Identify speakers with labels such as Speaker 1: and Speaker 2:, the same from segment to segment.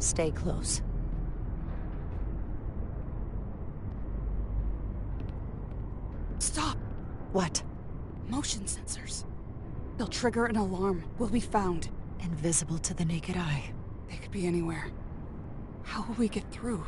Speaker 1: Stay close.
Speaker 2: Stop!
Speaker 1: What?
Speaker 2: Motion sensors. They'll trigger an alarm. We'll be found.
Speaker 1: Invisible to the naked eye.
Speaker 2: They could be anywhere. How will we get through?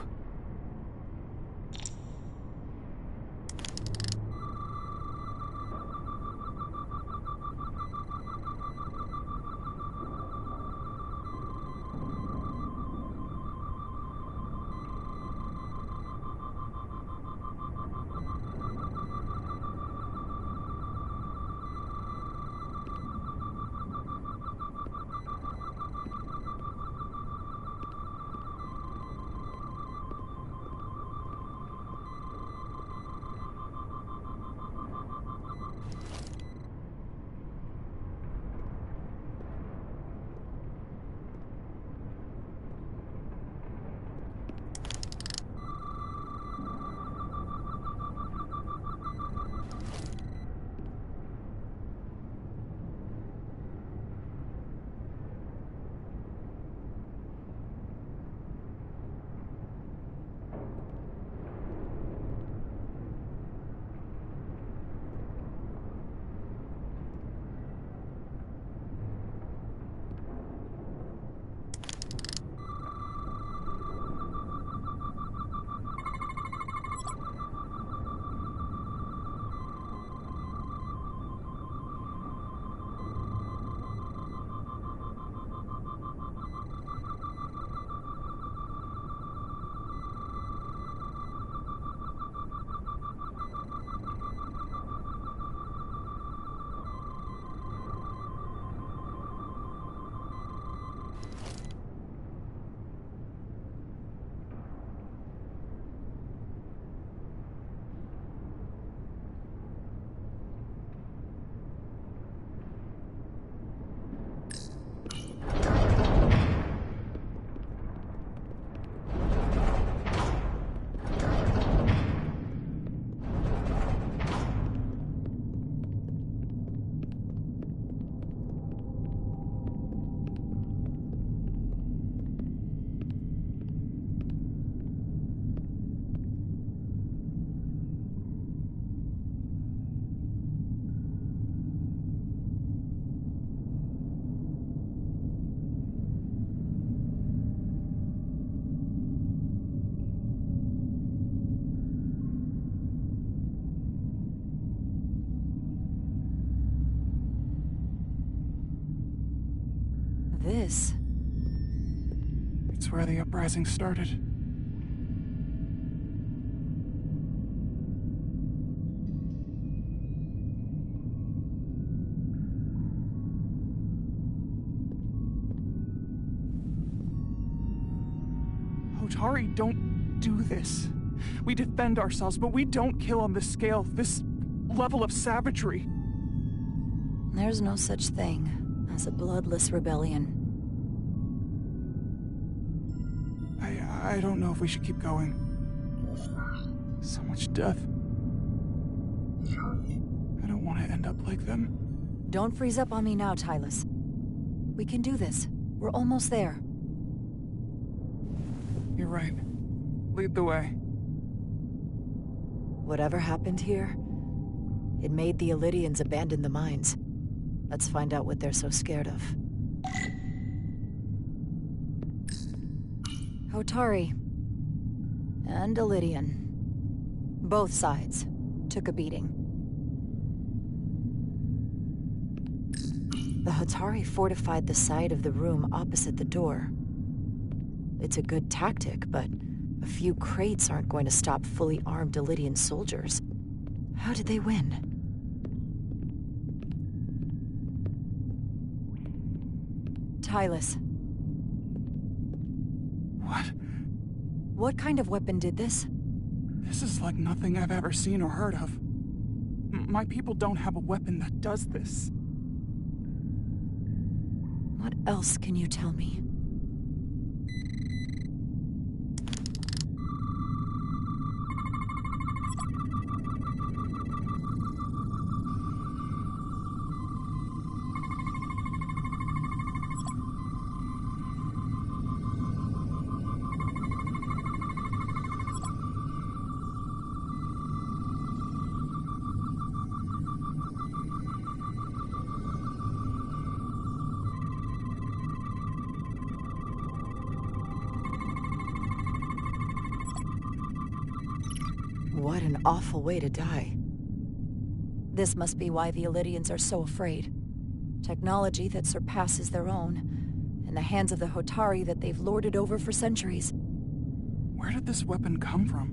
Speaker 1: This?
Speaker 3: It's where the uprising started. Otari, don't do this. We defend ourselves, but we don't kill on this scale, this level of savagery.
Speaker 1: There's no such thing as a bloodless rebellion.
Speaker 3: I don't know if we should keep going. So much death. I don't want to end up like them.
Speaker 1: Don't freeze up on me now, Tylus. We can do this. We're almost there.
Speaker 3: You're right. Lead the way.
Speaker 1: Whatever happened here, it made the Illydians abandon the mines. Let's find out what they're so scared of. Otari. And Illydian. Both sides took a beating. The Otari fortified the side of the room opposite the door. It's a good tactic, but a few crates aren't going to stop fully armed Illydian soldiers. How did they win? Tylus.
Speaker 3: What?
Speaker 1: What kind of weapon did this?
Speaker 3: This is like nothing I've ever seen or heard of. My people don't have a weapon that does this.
Speaker 1: What else can you tell me? What an awful way to die. This must be why the Illyrians are so afraid. Technology that surpasses their own, in the hands of the Hotari that they've lorded over for centuries.
Speaker 3: Where did this weapon come from?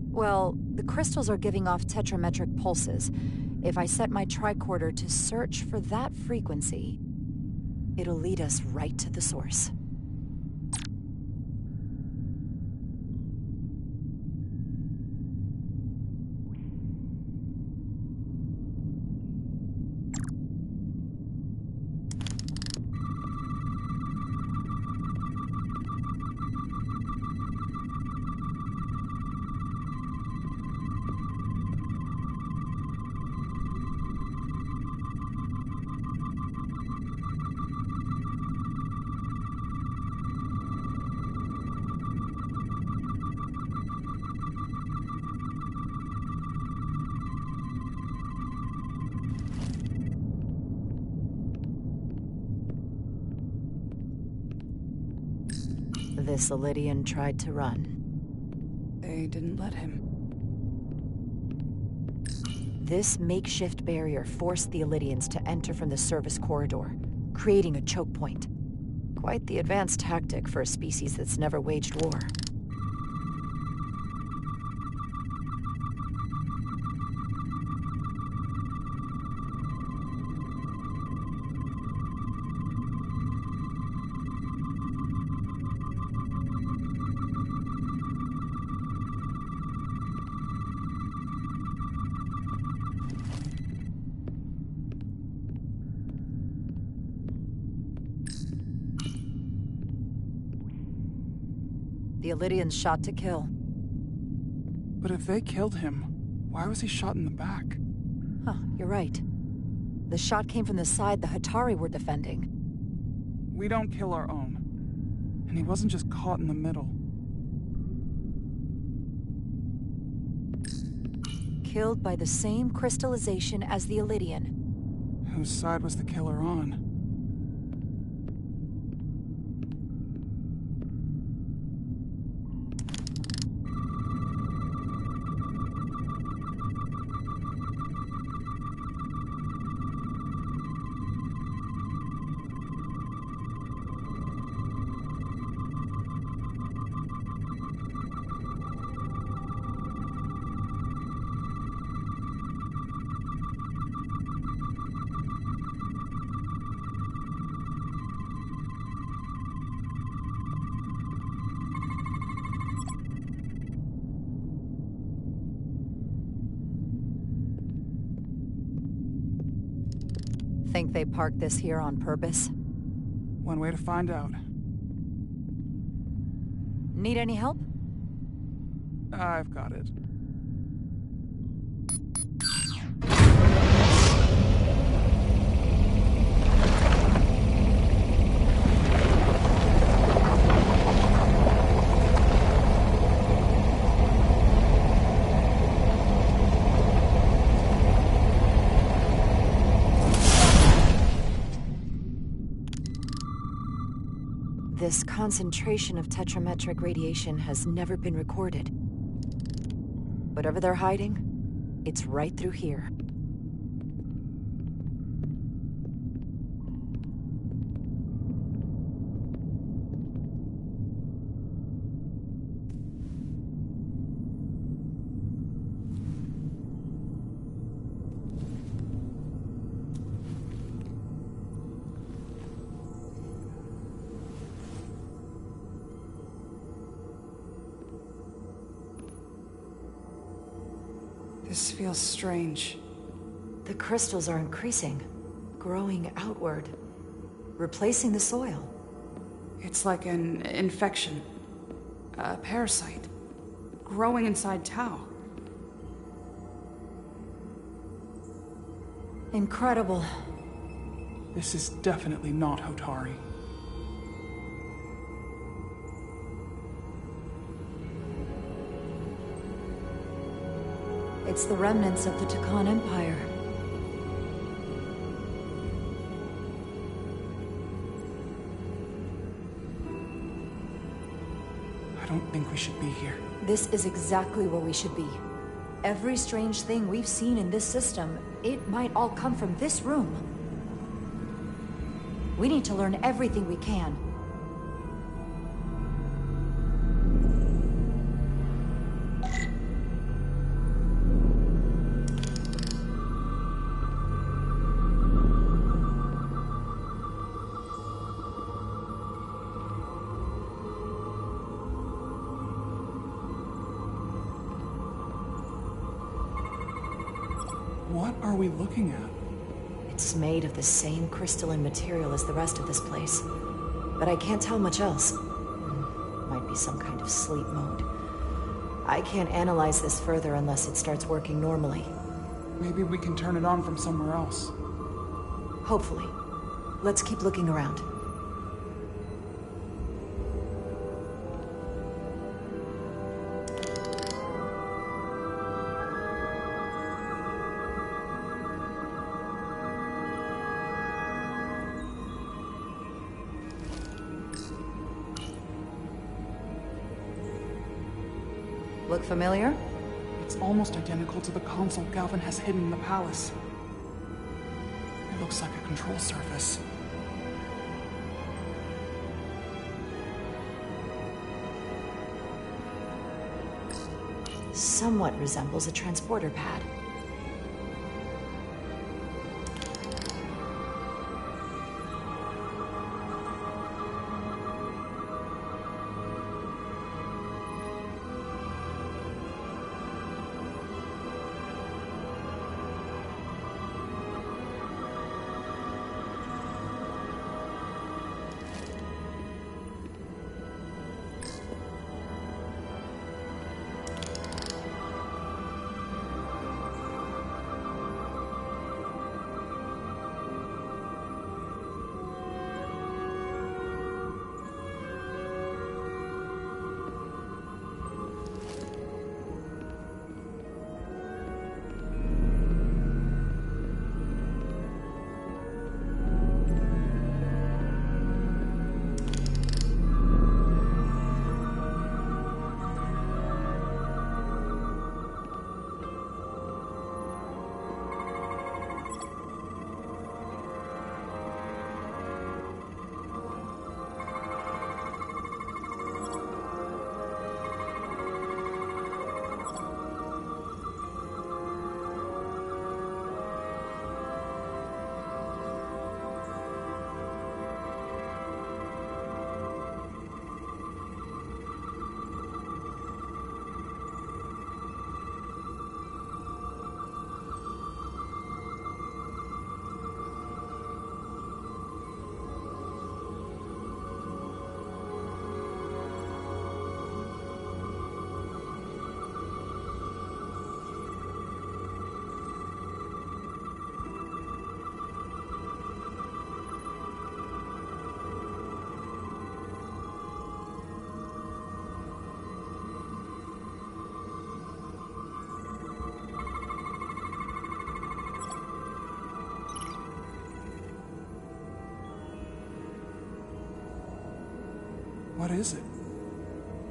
Speaker 1: Well, the crystals are giving off tetrametric pulses. If I set my tricorder to search for that frequency, it'll lead us right to the source. This Illyrian tried to run.
Speaker 2: They didn't let him.
Speaker 1: This makeshift barrier forced the Illyrians to enter from the service corridor, creating a choke point. Quite the advanced tactic for a species that's never waged war. The Illyrians shot to kill.
Speaker 3: But if they killed him, why was he shot in the back?
Speaker 1: Huh, you're right. The shot came from the side the Hotari were defending.
Speaker 3: We don't kill our own. And he wasn't just caught in the middle.
Speaker 1: Killed by the same crystallization as the Illyrian.
Speaker 3: Whose side was the killer on?
Speaker 1: Think they parked this here on purpose?
Speaker 3: One way to find out.
Speaker 1: Need any help?
Speaker 3: I've got it.
Speaker 1: This concentration of tetrametric radiation has never been recorded. Whatever they're hiding, it's right through here.
Speaker 2: This feels strange.
Speaker 1: The crystals are increasing, growing outward, replacing the soil.
Speaker 2: It's like an infection. A parasite. Growing inside Tau.
Speaker 1: Incredible.
Speaker 3: This is definitely not Hotari.
Speaker 1: It's the remnants of the Takan Empire.
Speaker 3: I don't think we should be here.
Speaker 1: This is exactly where we should be. Every strange thing we've seen in this system, it might all come from this room. We need to learn everything we can.
Speaker 3: What are we looking at?
Speaker 1: It's made of the same crystalline material as the rest of this place. But I can't tell much else. Might be some kind of sleep mode. I can't analyze this further unless it starts working normally.
Speaker 3: Maybe we can turn it on from somewhere else.
Speaker 1: Hopefully. Let's keep looking around. Look familiar?
Speaker 3: It's almost identical to the console Galvin has hidden in the palace. It looks like a control surface.
Speaker 1: Somewhat resembles a transporter pad.
Speaker 3: What is it?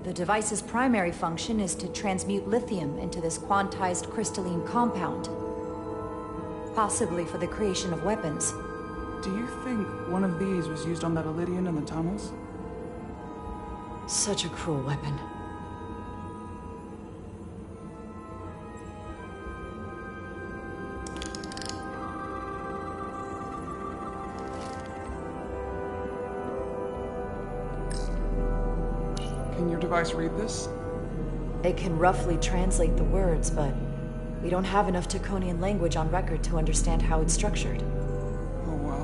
Speaker 1: The device's primary function is to transmute lithium into this quantized crystalline compound. Possibly for the creation of weapons.
Speaker 3: Do you think one of these was used on that Elydian in the tunnels?
Speaker 1: Such a cruel weapon.
Speaker 3: Can your device read this?
Speaker 1: It can roughly translate the words, but we don't have enough Taconian language on record to understand how it's structured.
Speaker 3: Oh well.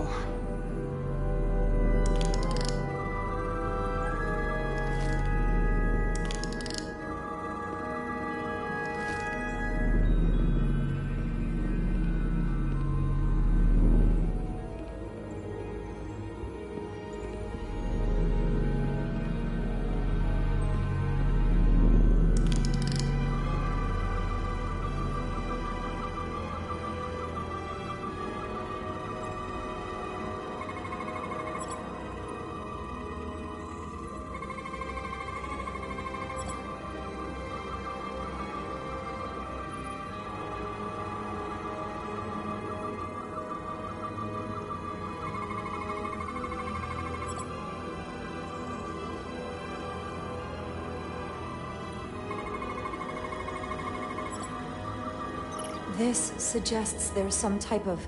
Speaker 1: This suggests there's some type of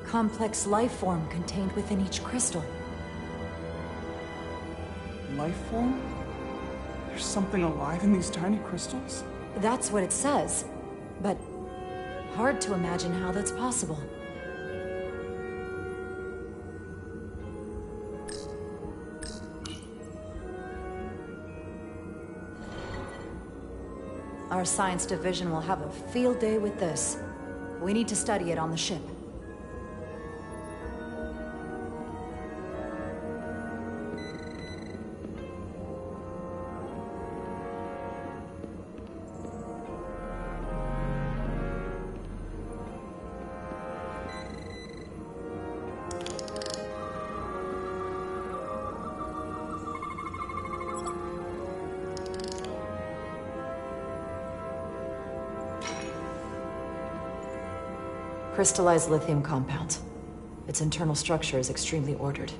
Speaker 1: complex life form contained within each crystal.
Speaker 3: Life form? There's something alive in these tiny crystals?
Speaker 1: That's what it says, but hard to imagine how that's possible. Our science division will have a field day with this. We need to study it on the ship. Crystallized lithium compound. Its internal structure is extremely ordered.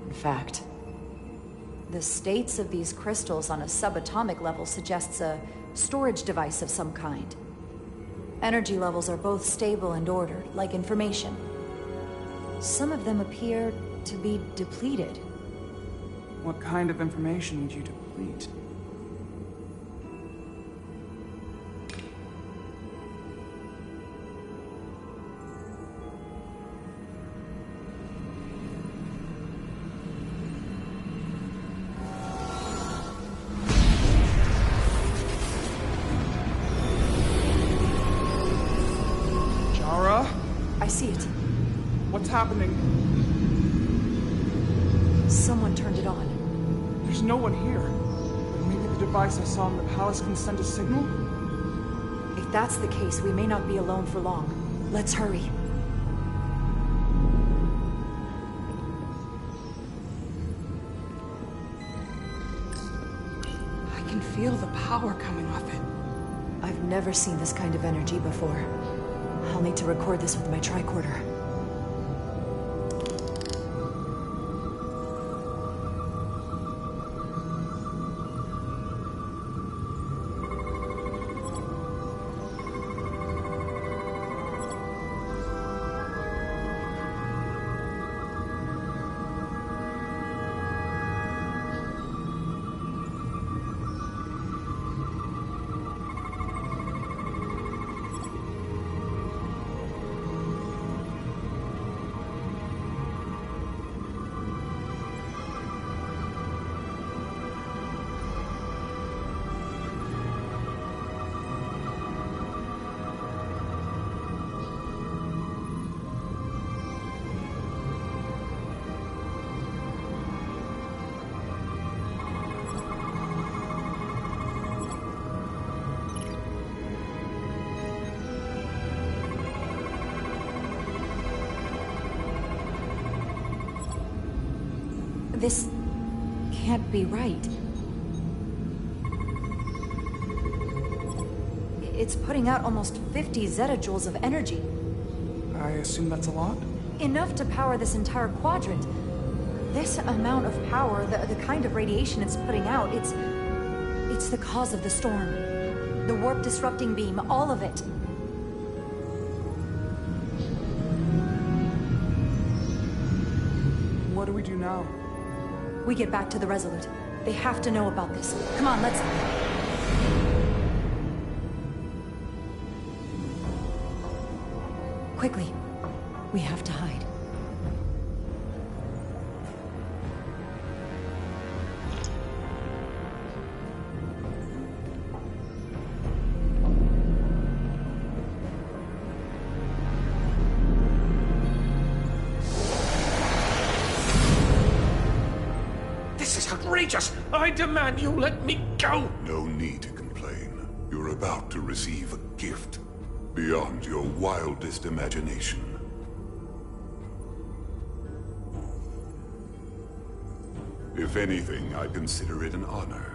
Speaker 1: In fact, the states of these crystals on a subatomic level suggests a storage device of some kind. Energy levels are both stable and ordered, like information. Some of them appear to be depleted.
Speaker 3: What kind of information would you deplete?
Speaker 1: I see it.
Speaker 3: What's happening?
Speaker 1: Someone turned it on.
Speaker 3: There's no one here. Maybe the device I saw in the palace can send a signal?
Speaker 1: If that's the case, we may not be alone for long. Let's hurry.
Speaker 2: I can feel the power coming off it.
Speaker 1: I've never seen this kind of energy before. I'll need to record this with my tricorder. This can't be right. It's putting out almost 50 zettajoules of energy.
Speaker 3: I assume that's a lot?
Speaker 1: Enough to power this entire quadrant. This amount of power, the kind of radiation it's putting out, it's the cause of the storm. The warp disrupting beam, all of it.
Speaker 3: What do we do now?
Speaker 1: We get back to the Resolute. They have to know about this. Come on, let's... Quickly. We have to hide.
Speaker 4: Outrageous! I demand you let me go!
Speaker 5: No need to complain. You're about to receive a gift beyond your wildest imagination. If anything, I consider it an honor.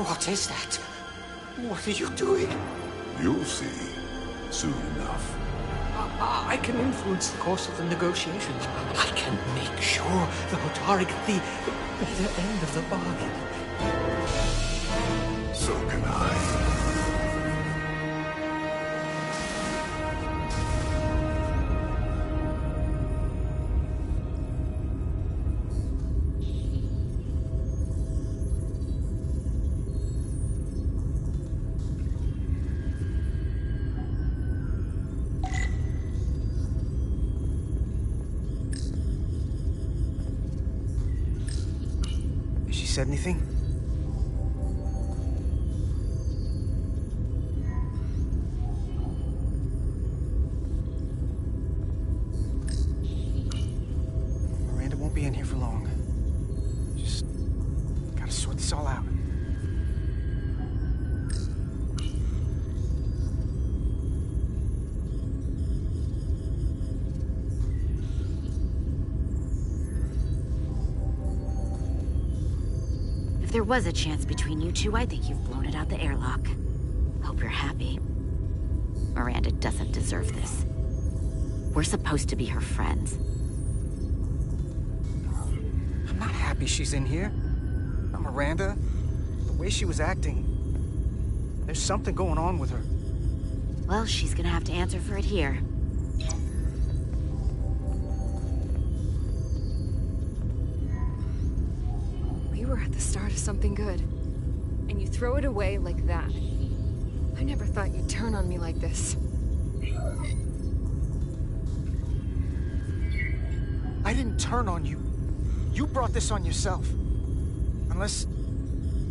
Speaker 4: What is that? What are you doing?
Speaker 5: You'll see soon enough.
Speaker 4: I can influence the course of the negotiations. I can make sure the Hotari get the better end of the bargain.
Speaker 5: So can I.
Speaker 6: Said anything? Miranda won't be in here for long. Just gotta sort this all out.
Speaker 7: If there was a chance between you two, I think you've blown it out the airlock. Hope you're happy. Miranda doesn't deserve this. We're supposed to be her friends.
Speaker 6: I'm not happy she's in here. Not Miranda. The way she was acting. There's something going on with her.
Speaker 7: Well, she's gonna have to answer for it here.
Speaker 2: We're at the start of something good, and you throw it away like that. I never thought you'd turn on me like this.
Speaker 6: I didn't turn on you. You brought this on yourself. Unless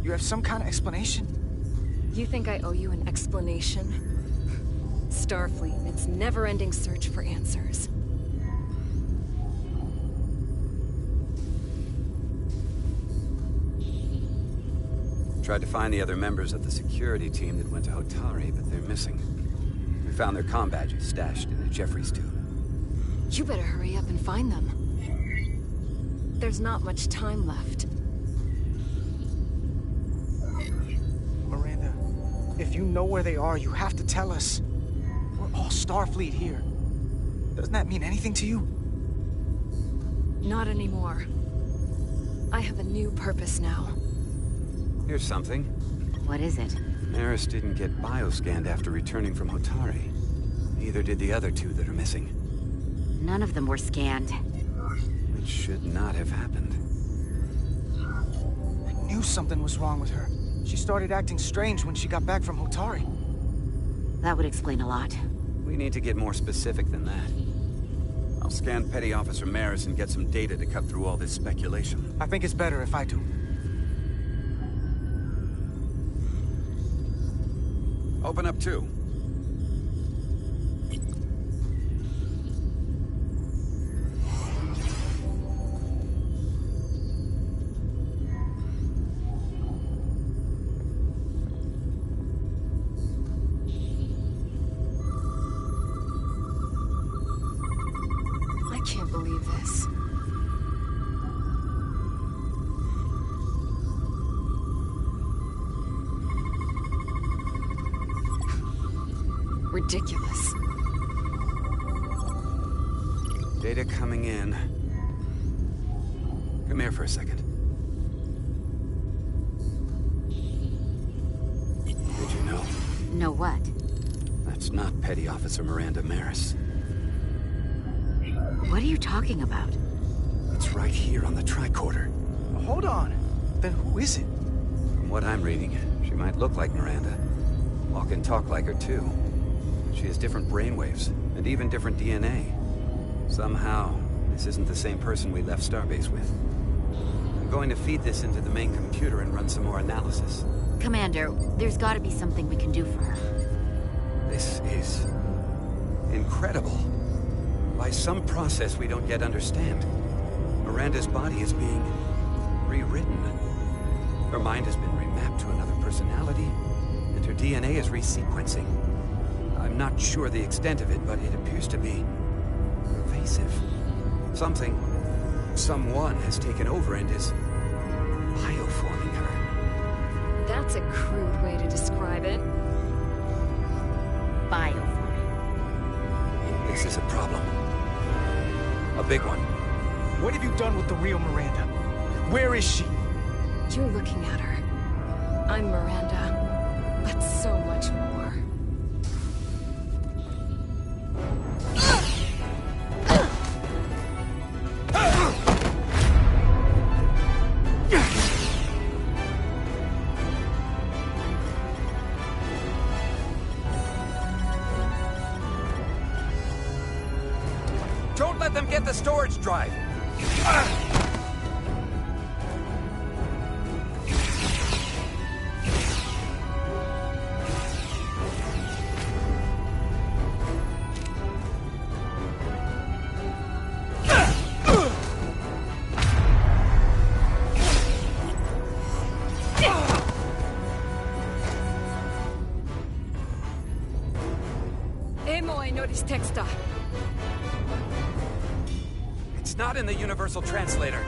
Speaker 6: you have some kind of explanation.
Speaker 2: You think I owe you an explanation? Starfleet and its never-ending search for answers.
Speaker 8: Tried to find the other members of the security team that went to Hotari, but they're missing. We found their comm badges stashed in a Jeffries tube.
Speaker 2: You better hurry up and find them. There's not much time left.
Speaker 6: Miranda, if you know where they are, you have to tell us. We're all Starfleet here. Doesn't that mean anything to you?
Speaker 2: Not anymore. I have a new purpose now.
Speaker 8: Here's something.
Speaker 7: What is it?
Speaker 8: Maris didn't get bioscanned after returning from Hotari. Neither did the other two that are missing.
Speaker 7: None of them were scanned.
Speaker 8: Which should not have happened.
Speaker 6: I knew something was wrong with her. She started acting strange when she got back from Hotari.
Speaker 7: That would explain a lot.
Speaker 8: We need to get more specific than that. I'll scan Petty Officer Maris and get some data to cut through all this speculation.
Speaker 6: I think it's better if I do.
Speaker 8: Open up too.
Speaker 2: I can't believe this. Ridiculous.
Speaker 8: Data coming in. Come here for a second. Did you know?
Speaker 7: Know what?
Speaker 8: That's not Petty Officer Miranda Maris.
Speaker 7: What are you talking about?
Speaker 8: It's right here on the tricorder.
Speaker 6: Hold on. Then who is it?
Speaker 8: From what I'm reading, she might look like Miranda. Walk and talk like her too. She has different brainwaves, and even different DNA. Somehow, this isn't the same person we left Starbase with. I'm going to feed this into the main computer and run some more analysis.
Speaker 7: Commander, there's gotta be something we can do for her.
Speaker 8: This is incredible. By some process we don't yet understand, Miranda's body is being rewritten. Her mind has been remapped to another personality, and her DNA is resequencing. I'm not sure the extent of it, but it appears to be pervasive. Someone has taken over and is bioforming her.
Speaker 2: That's a crude way to describe it.
Speaker 7: Bioforming.
Speaker 8: This is a problem. A big one.
Speaker 6: What have you done with the real Miranda? Where is she?
Speaker 2: You're looking at her. I'm Miranda, but so much more.
Speaker 8: Don't let them get the storage drive!
Speaker 2: Emo I noticed texta.
Speaker 8: It's not in the Universal Translator.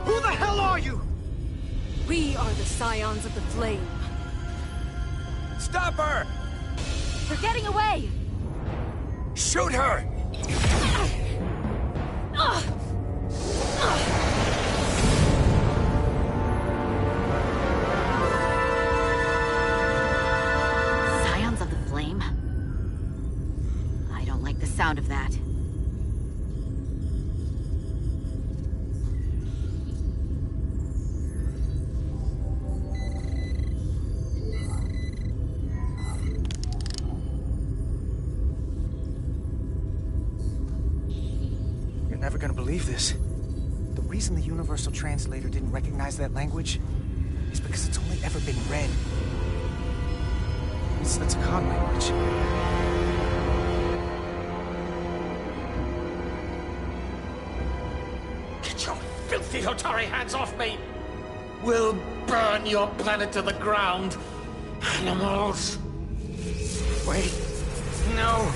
Speaker 6: Who the hell are you?
Speaker 2: We are the Scions of the Flame.
Speaker 8: Stop her!
Speaker 7: They're getting away!
Speaker 8: Shoot her!
Speaker 7: Scions of the Flame? I don't like the sound of that.
Speaker 6: You're never gonna believe this. The reason the Universal Translator didn't recognize that language is because it's only ever been read. That's a con language.
Speaker 4: Get your filthy Hotari hands off me! We'll burn your planet to the ground! Animals! Wait. No!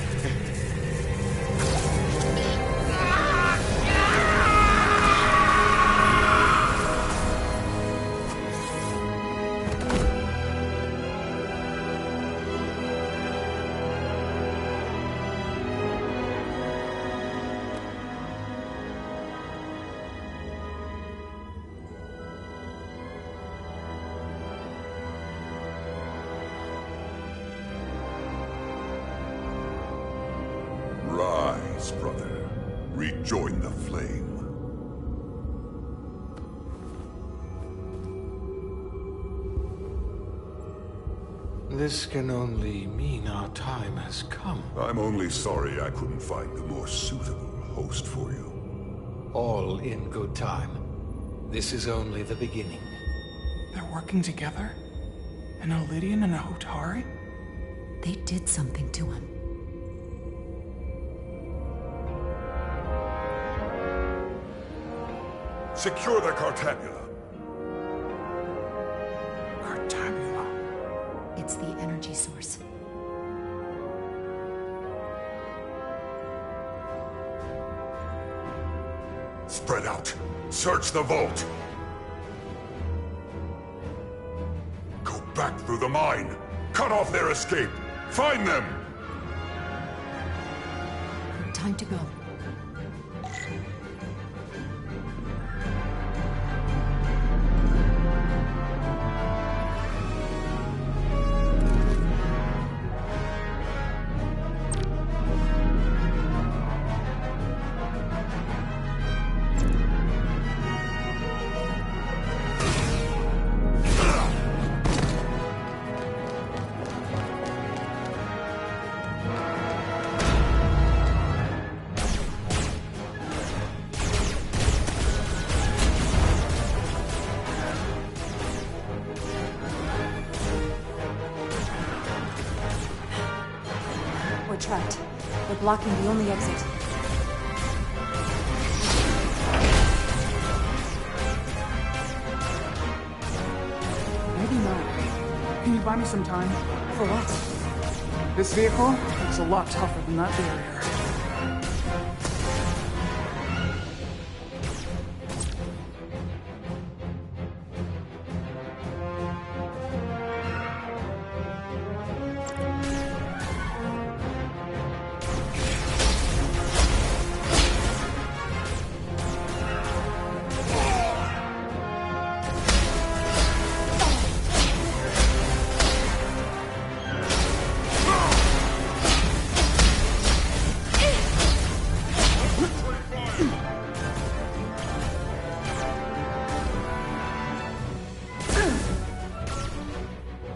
Speaker 5: Rise, brother. Rejoin the flame.
Speaker 4: This can only mean our time has come.
Speaker 5: I'm only sorry I couldn't find a more suitable host for you.
Speaker 4: All in good time. This is only the beginning.
Speaker 3: They're working together? An Elidian and a Hotari?
Speaker 1: They did something to him.
Speaker 5: Secure the Cartabula.
Speaker 3: Cartabula.
Speaker 1: It's the energy source.
Speaker 5: Spread out. Search the vault. Go back through the mine. Cut off their escape. Find them!
Speaker 1: Time to go. We're trapped. We're blocking the only exit.
Speaker 3: Maybe not. Can you you buy me some time?
Speaker 1: For what?
Speaker 3: This vehicle is a lot tougher than that barrier.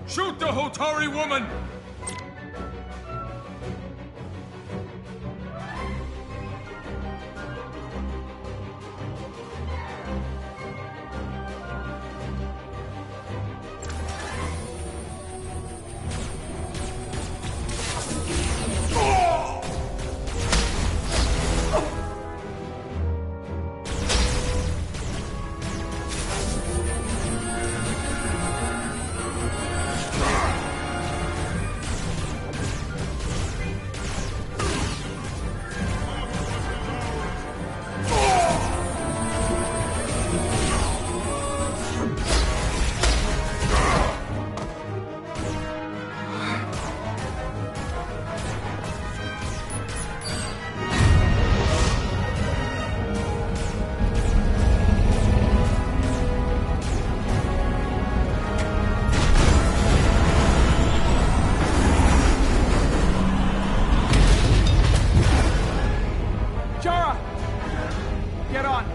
Speaker 4: Shoot the Hotari woman!
Speaker 3: Get on!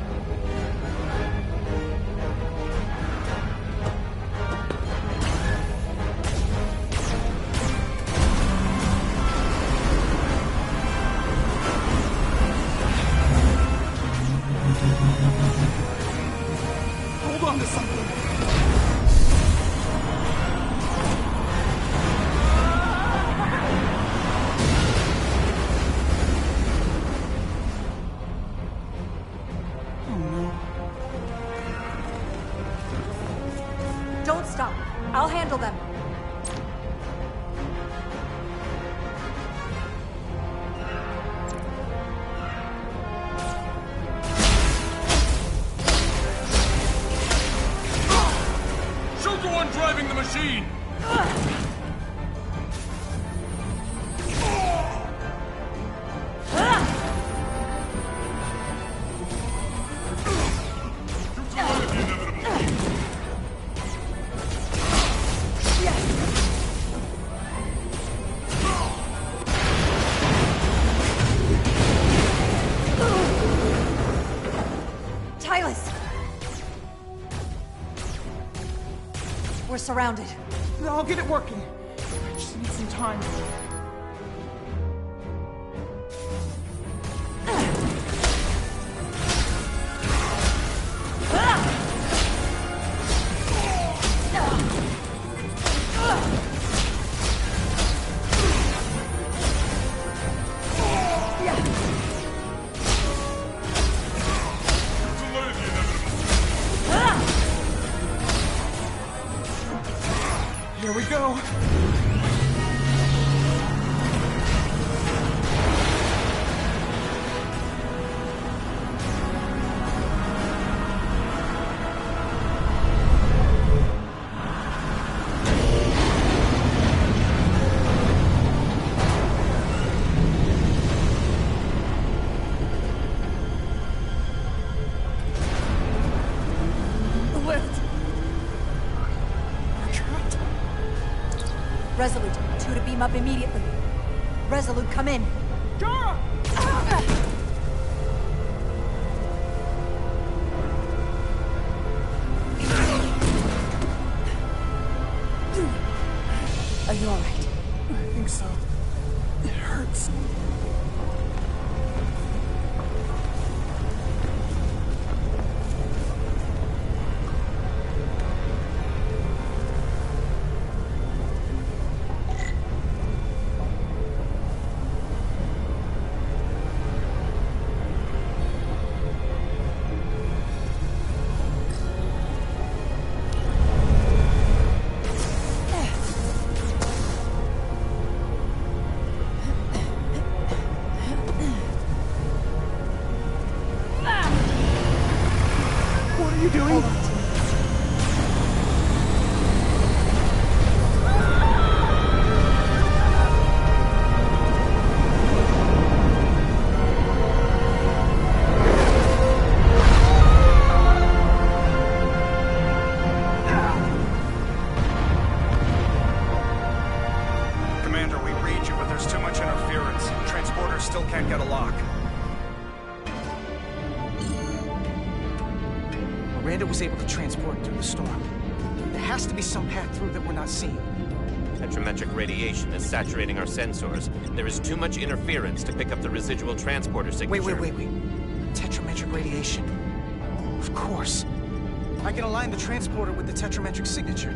Speaker 3: Hold on to something!
Speaker 1: Don't stop. I'll handle them.
Speaker 4: Shoot the one driving the machine!
Speaker 1: We're surrounded.
Speaker 3: I'll get it working. I just need some time. Here we go. The lift. We're trapped.
Speaker 1: Resolute, 2 to beam up immediately. Resolute, come in.
Speaker 3: Jara!
Speaker 1: Are you alright?
Speaker 3: I think so. It hurts.
Speaker 6: still can't get a lock. Miranda was able to transport through the storm. There has to be some path through that we're not seeing.
Speaker 9: Tetrametric radiation is saturating our sensors. There is too much interference to pick up the residual transporter signature.
Speaker 6: Wait. Tetrametric radiation. Of course. I can align the transporter with the tetrametric signature.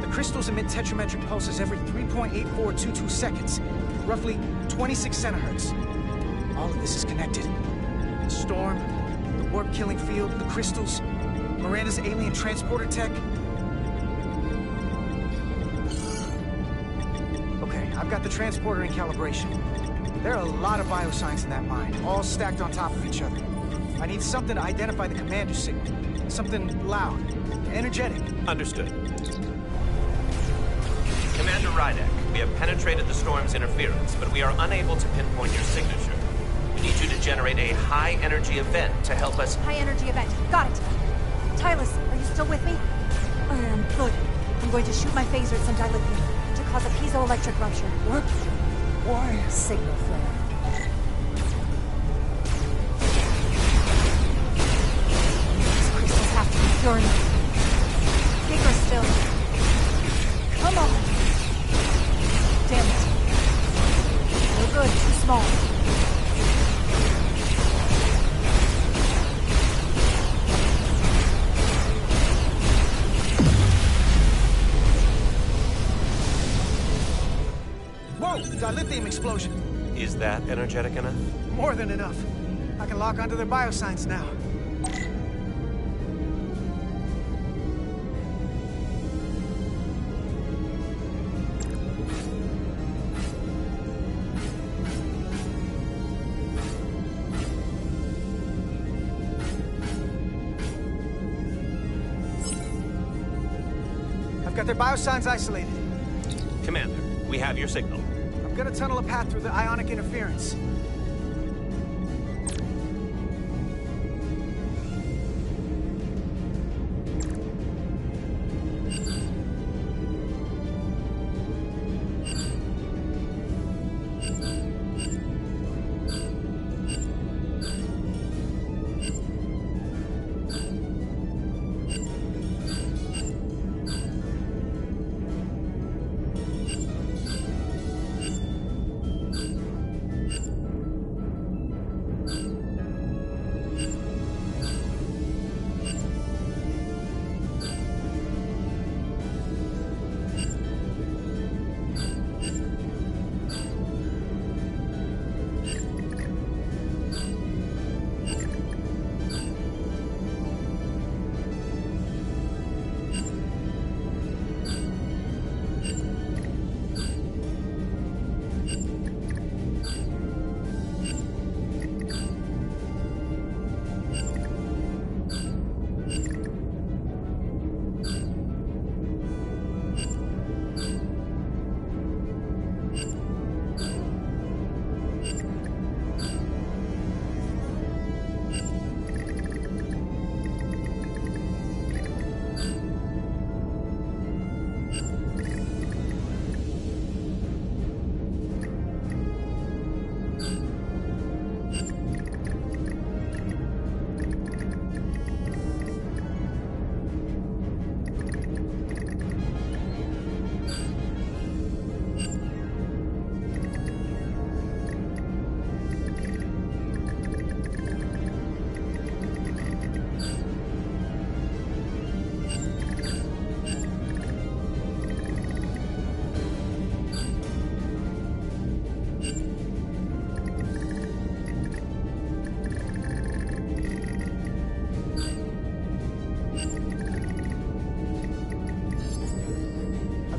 Speaker 6: The crystals emit tetrametric pulses every 3.8422 seconds, roughly 26 centihertz. All of this is connected. The storm, the warp-killing field, the crystals, Miranda's alien transporter tech. Okay, I've got the transporter in calibration. There are a lot of biosigns in that mine, all stacked on top of each other. I need something to identify the commander signal. Something loud, energetic.
Speaker 9: Understood. Commander Rydek, we have penetrated the storm's interference, but we are unable to pinpoint your signature. We need you to generate a high-energy event to help us...
Speaker 10: High-energy event. Got it. Tylus, are you still with me? I am. Good. I'm going to shoot my phaser at some dilithium to cause a piezoelectric rupture.
Speaker 3: What? Why?
Speaker 10: Signal flare. These crystals have to be pure enough. Bigger still. Come on. Damn it. No good. Too small.
Speaker 6: Whoa! Dilithium explosion.
Speaker 9: Is that energetic enough?
Speaker 6: More than enough. I can lock onto their biosigns now. I've got their biosigns isolated.
Speaker 9: Commander, we have your signal.
Speaker 6: I'm gonna tunnel a path through the ionic interference.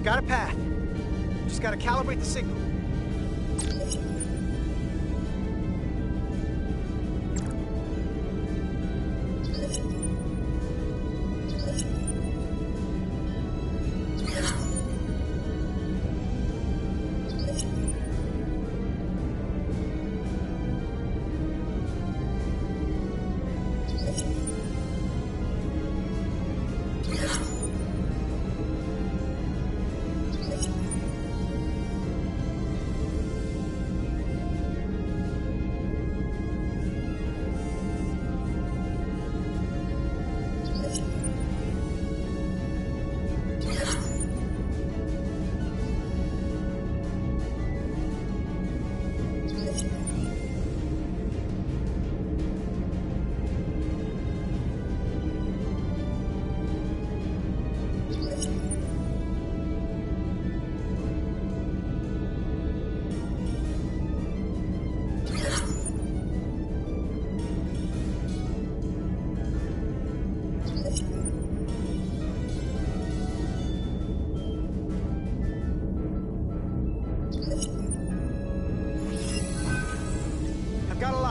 Speaker 6: Got a path. Just gotta calibrate the signal.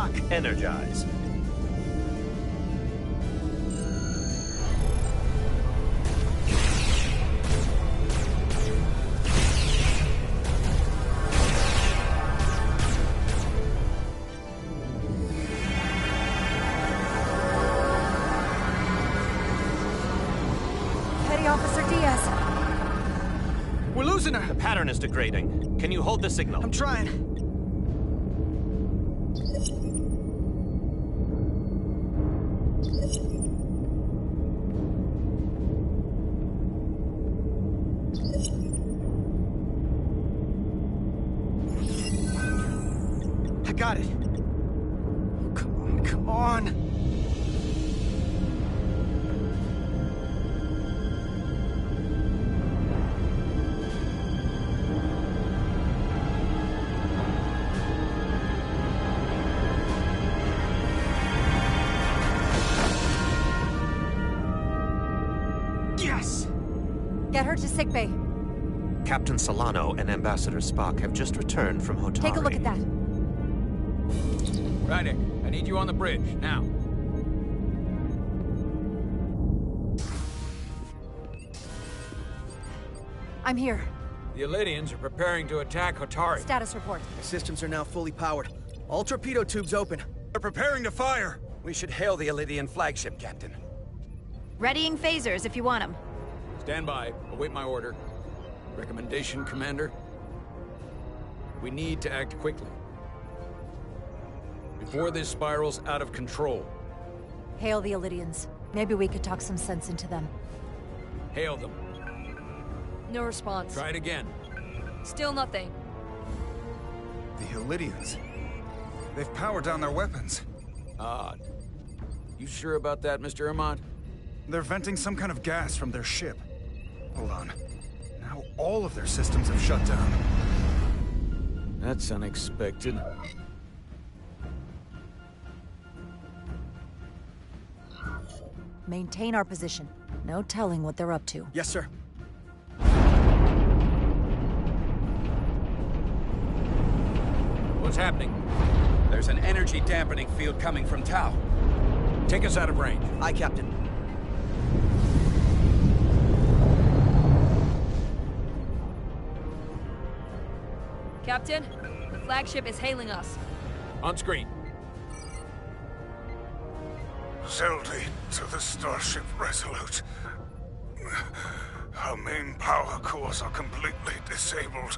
Speaker 6: Lock.
Speaker 9: Energize.
Speaker 10: Petty Officer Diaz.
Speaker 6: We're losing her.
Speaker 9: The pattern is degrading. Can you hold the signal?
Speaker 6: I'm trying. I got it. Come on, come on. Yes!
Speaker 10: Get her to sickbay.
Speaker 9: Captain Solano and Ambassador Spock have just returned from Hotari.
Speaker 10: Take a look at that.
Speaker 11: Rydick, I need you on the bridge, now.
Speaker 10: I'm here.
Speaker 11: The Elydians are preparing to attack Hotari.
Speaker 10: Status report.
Speaker 6: The systems are now fully powered. All torpedo tubes open.
Speaker 8: They're preparing to fire! We should hail the Elydian flagship, Captain.
Speaker 7: Readying phasers if you want them.
Speaker 11: Stand by. Await my order. Recommendation, Commander? We need to act quickly. Before this spirals out of control.
Speaker 10: Hail the Elydians. Maybe we could talk some sense into them.
Speaker 11: Hail them.
Speaker 2: No response.
Speaker 11: Try it again.
Speaker 2: Still nothing.
Speaker 12: The Elydians. They've powered down their weapons.
Speaker 11: Odd. You sure about that, Mr. Armand?
Speaker 12: They're venting some kind of gas from their ship. Hold on. Now all of their systems have shut down.
Speaker 11: That's unexpected.
Speaker 10: Maintain our position. No telling what they're up to.
Speaker 6: Yes, sir.
Speaker 11: What's happening?
Speaker 8: There's an energy dampening field coming from Tau.
Speaker 11: Take us out of range.
Speaker 6: Aye, Captain.
Speaker 2: Captain, the flagship is hailing us.
Speaker 11: On screen.
Speaker 5: Zeldy to the Starship Resolute. Our main power cores are completely disabled.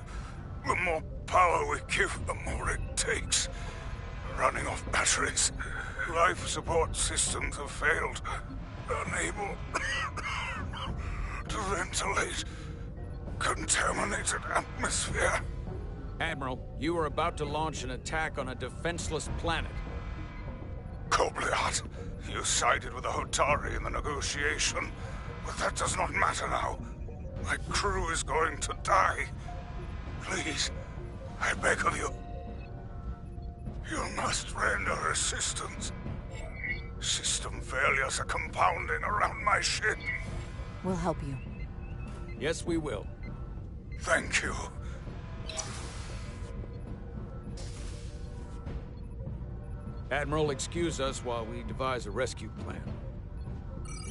Speaker 5: The more power we give, the more it takes. Running off batteries. Life support systems have failed. Unable to ventilate contaminated atmosphere.
Speaker 11: Admiral, you are about to launch an attack on a defenseless planet.
Speaker 5: Kobliat, you sided with the Hotari in the negotiation, but that does not matter now. My crew is going to die. Please, I beg of you. You must render assistance. System failures are compounding around my ship.
Speaker 10: We'll help you.
Speaker 11: Yes, we will.
Speaker 5: Thank you.
Speaker 11: Admiral, excuse us while we devise a rescue plan.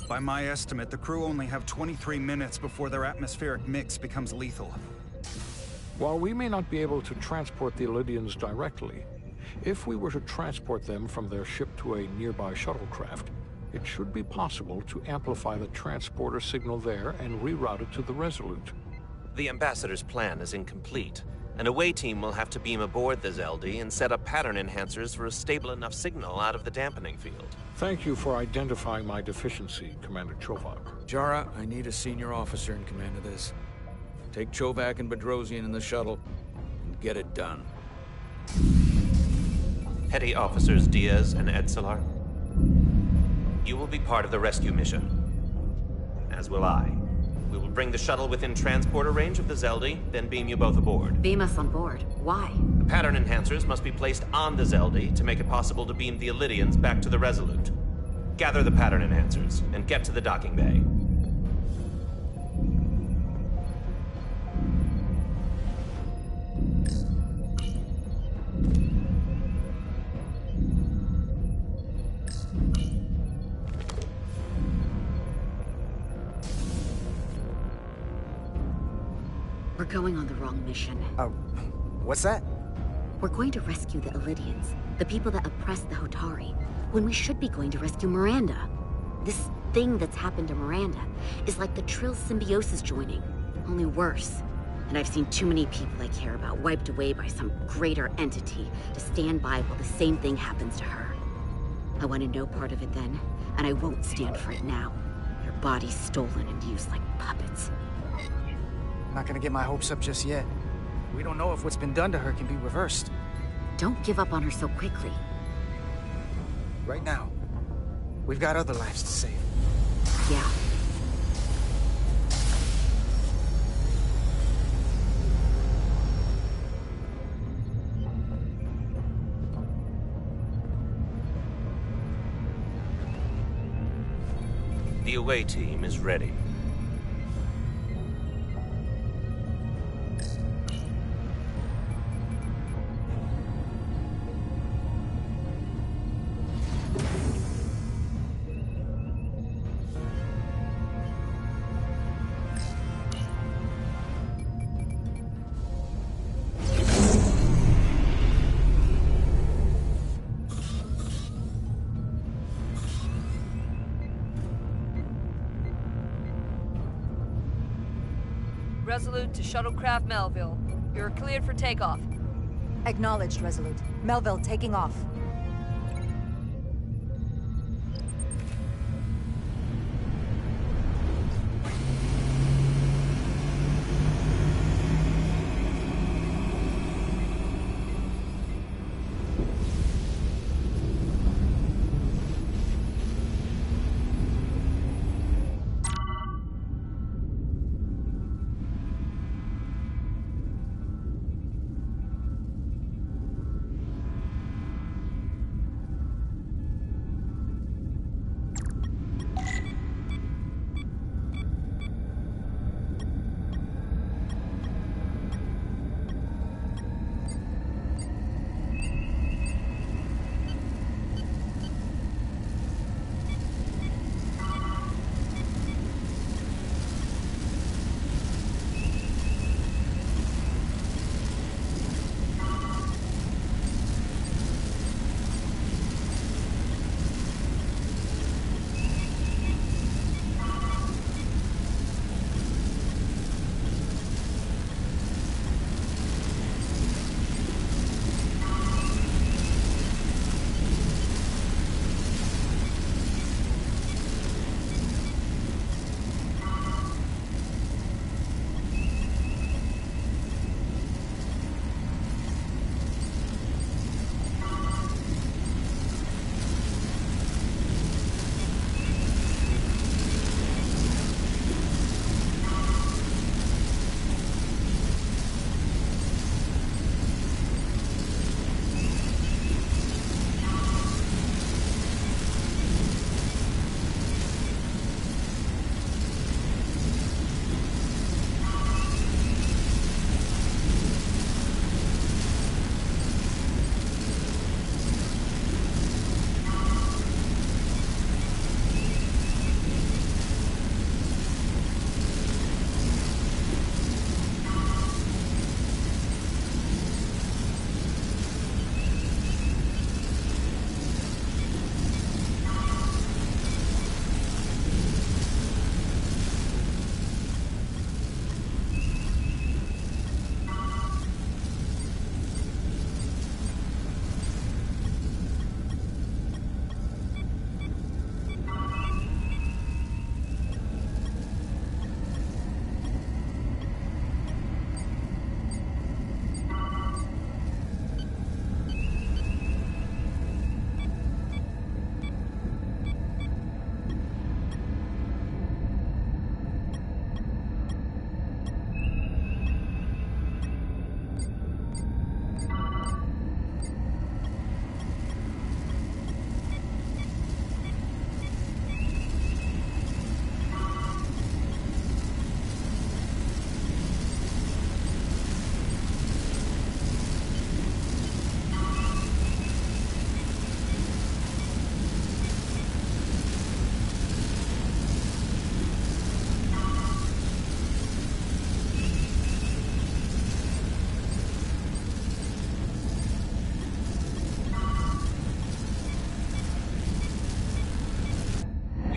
Speaker 12: By my estimate, the crew only have 23 minutes before their atmospheric mix becomes lethal.
Speaker 13: While we may not be able to transport the Elydians directly, if we were to transport them from their ship to a nearby shuttlecraft, it should be possible to amplify the transporter signal there and reroute it to the Resolute.
Speaker 9: The Ambassador's plan is incomplete. An away team will have to beam aboard the Zeldy and set up pattern enhancers for a stable enough signal out of the dampening field.
Speaker 13: Thank you for identifying my deficiency, Commander Chovak.
Speaker 11: Jara, I need a senior officer in command of this. Take Chovak and Bedrosian in the shuttle and get it done.
Speaker 9: Petty Officers Diaz and Edselar, you will be part of the rescue mission. As will I. We will bring the shuttle within transporter range of the Zeldy, then beam you both aboard.
Speaker 7: Beam us on board. Why?
Speaker 9: The pattern enhancers must be placed on the Zeldy to make it possible to beam the Elydians back to the Resolute. Gather the pattern enhancers and get to the docking bay.
Speaker 7: going on the wrong mission.
Speaker 6: What's that?
Speaker 7: We're going to rescue the Illidians, the people that oppressed the Hotari, when we should be going to rescue Miranda. This thing that's happened to Miranda is like the Trill's symbiosis joining, only worse. And I've seen too many people I care about wiped away by some greater entity to stand by while the same thing happens to her. I wanted no part of it then, and I won't stand for it now. Their bodies stolen and used like puppets.
Speaker 6: Not gonna get my hopes up just yet. We don't know if what's been done to her can be reversed.
Speaker 7: Don't give up on her so quickly.
Speaker 6: Right now, we've got other lives to save.
Speaker 7: Yeah.
Speaker 9: The away team is ready.
Speaker 14: Resolute to Shuttlecraft Melville. You're cleared for takeoff.
Speaker 10: Acknowledged, Resolute. Melville taking off.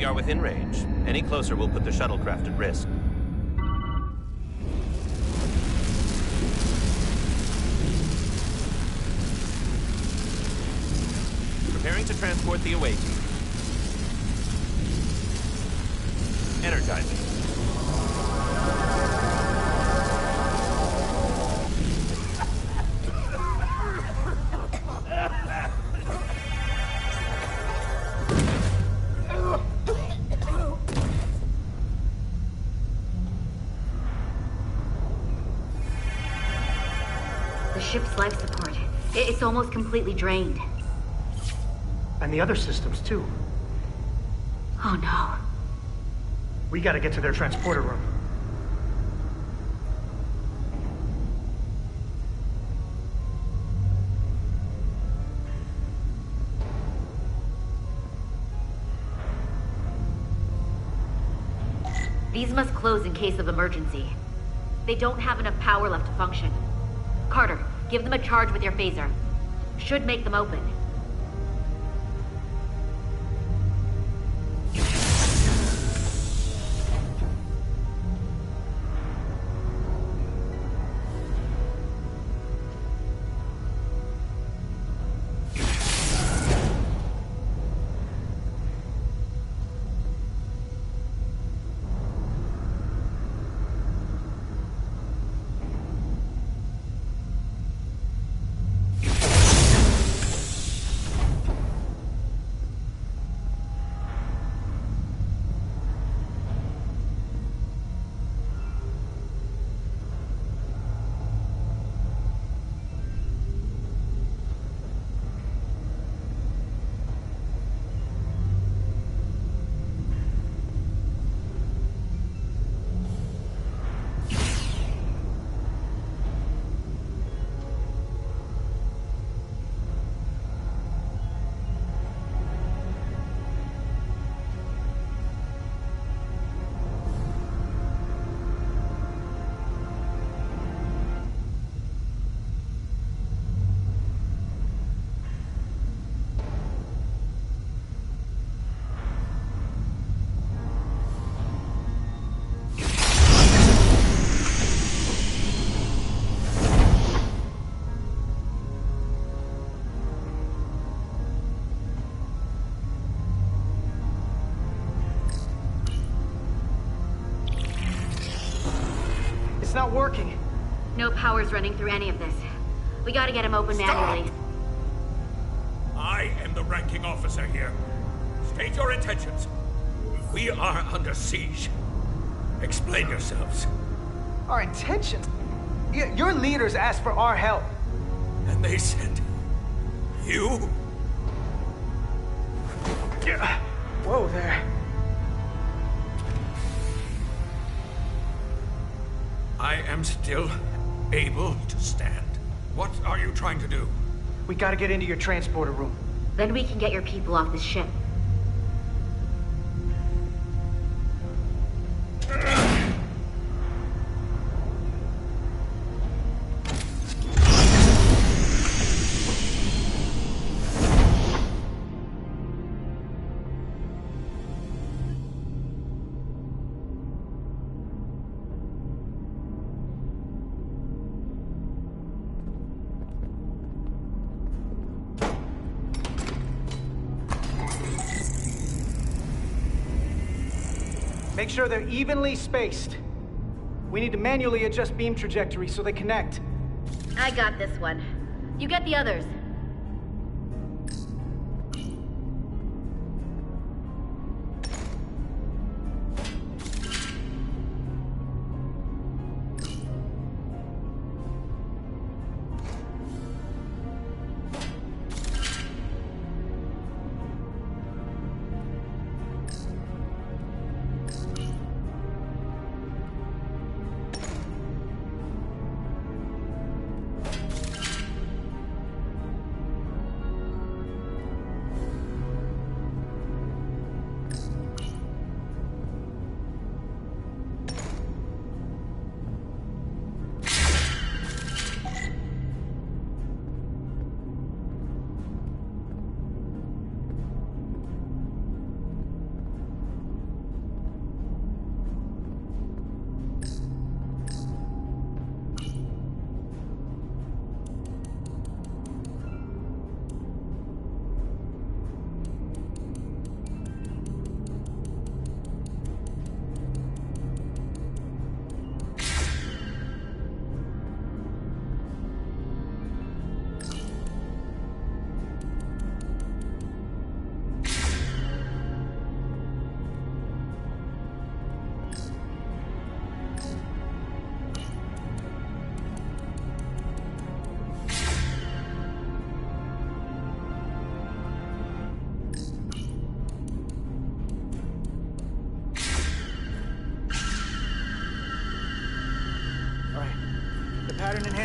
Speaker 9: are within range. Any closer will put the shuttlecraft at risk. Preparing to transport the away team. Energizing.
Speaker 7: The ship's life support. It's almost completely drained.
Speaker 15: And the other systems, too.
Speaker 7: Oh no.
Speaker 15: We gotta get to their transporter room.
Speaker 7: These must close in case of emergency. They don't have enough power left to function. Carter, give them a charge with your phaser. Should make them open.
Speaker 15: It's not working.
Speaker 7: No power's running through any of this. We gotta get him open manually.
Speaker 16: I am the ranking officer here. State your intentions. We are under siege. Explain yourselves.
Speaker 15: Our intentions? Your leaders asked for our help.
Speaker 16: And they sent you?
Speaker 15: Yeah. Whoa there.
Speaker 16: I am still able to stand. What are you trying to do?
Speaker 15: We gotta get into your transporter room.
Speaker 7: Then we can get your people off this ship.
Speaker 15: Make sure they're evenly spaced. We need to manually adjust beam trajectory so they connect.
Speaker 7: I got this one. You get the others.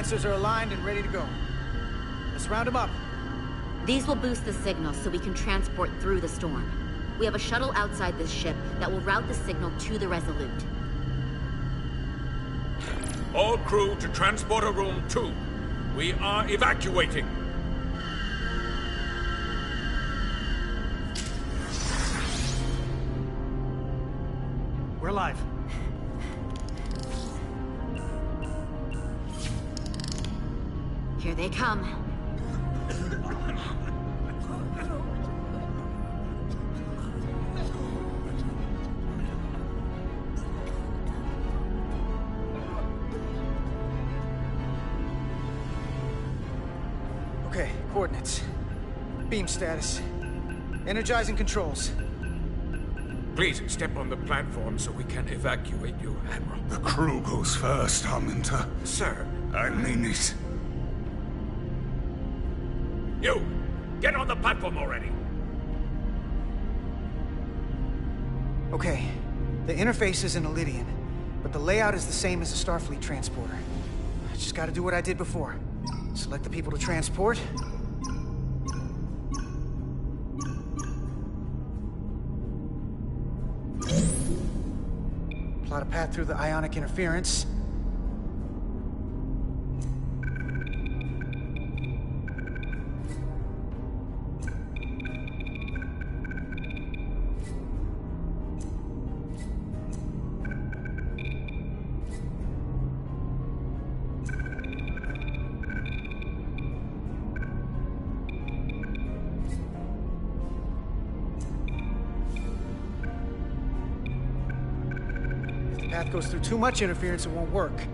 Speaker 15: sensors are aligned and ready to go. Let's round them up.
Speaker 7: These will boost the signal so we can transport through the storm. We have a shuttle outside this ship that will route the signal to the Resolute.
Speaker 16: All crew to Transporter Room 2. We are evacuating.
Speaker 15: We're live.
Speaker 7: Here they come.
Speaker 15: Okay, coordinates. Beam status. Energizing controls.
Speaker 16: Please step on the platform so we can evacuate you, Admiral.
Speaker 5: The crew goes first, Arminta.
Speaker 16: Sir.
Speaker 5: I mean it.
Speaker 16: You! Get on the platform already!
Speaker 15: Okay, the interface is in Elydian, but the layout is the same as a Starfleet transporter. I just gotta do what I did before. Select the people to transport. Plot a path through the ionic interference. Path goes through too much interference, it won't work.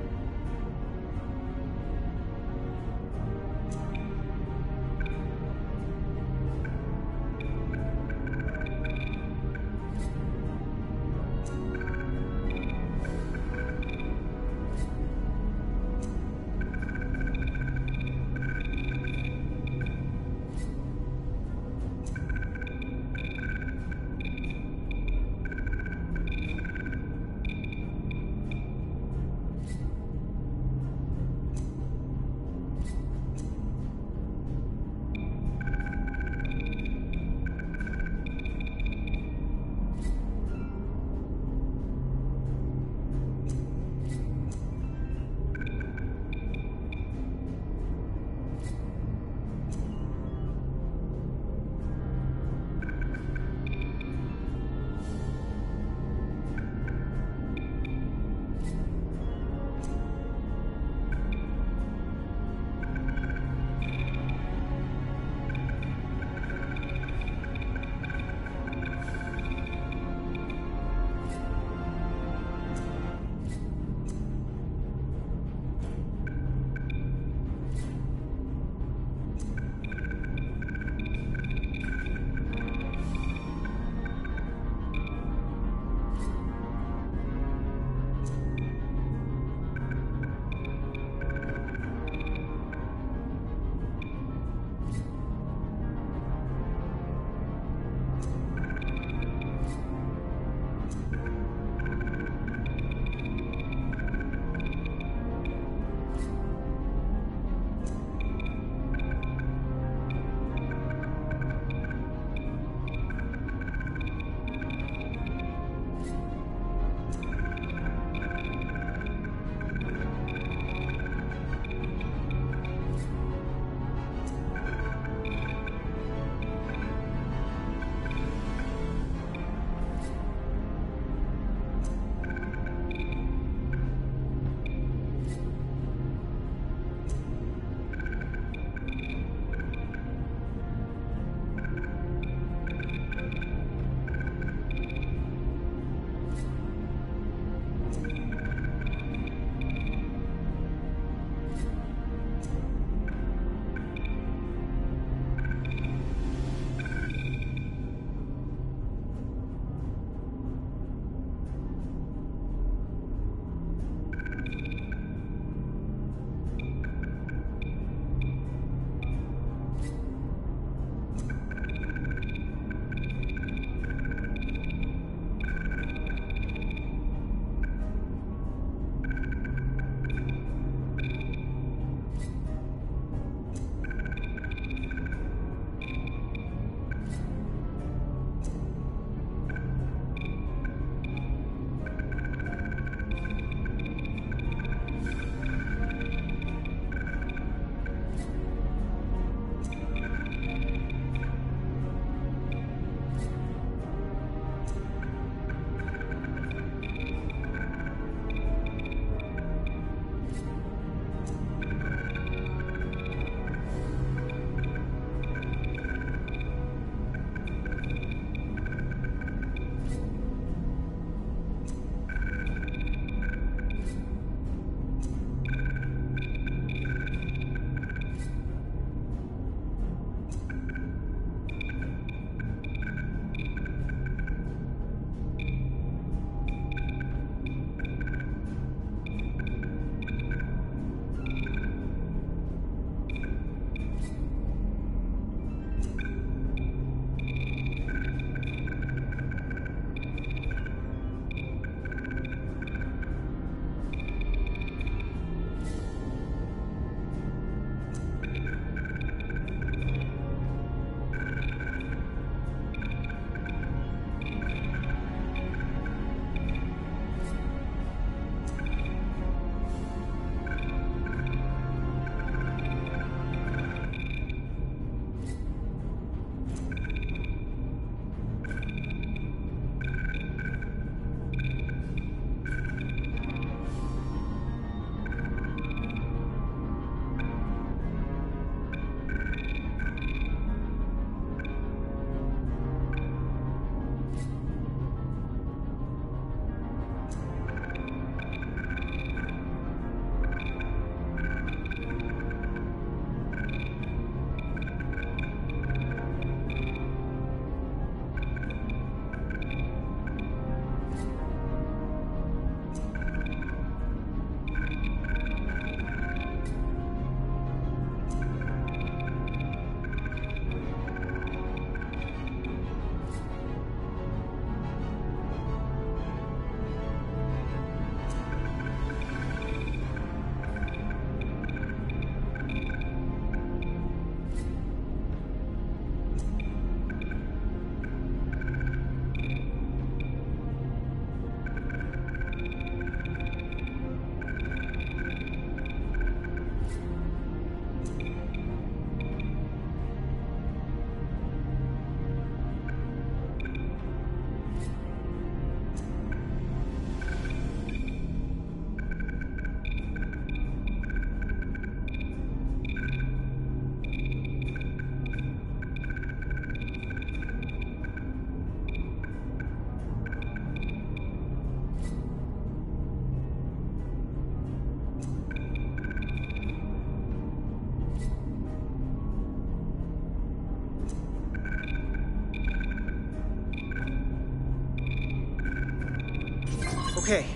Speaker 15: Okay,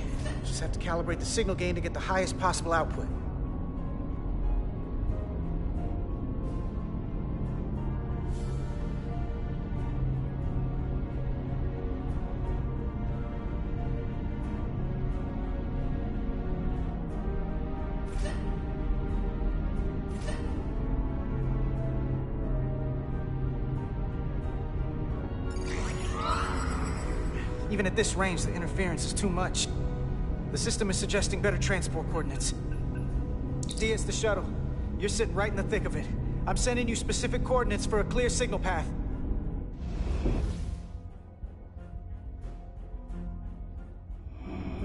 Speaker 15: just have to calibrate the signal gain to get the highest possible output. Even at this range, the interference is too much. The system is suggesting better transport coordinates. Diaz, the shuttle. You're sitting right in the thick of it. I'm sending you specific coordinates for a clear signal path.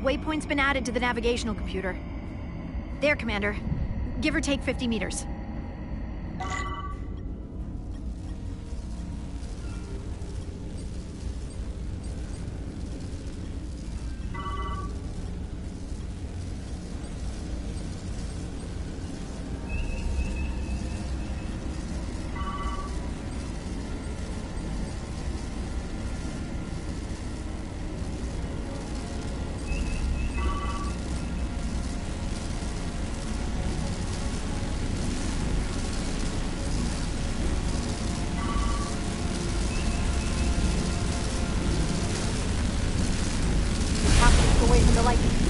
Speaker 17: Waypoint's been added to the navigational computer. There, Commander. Give or take 50 meters. Away from the lightning.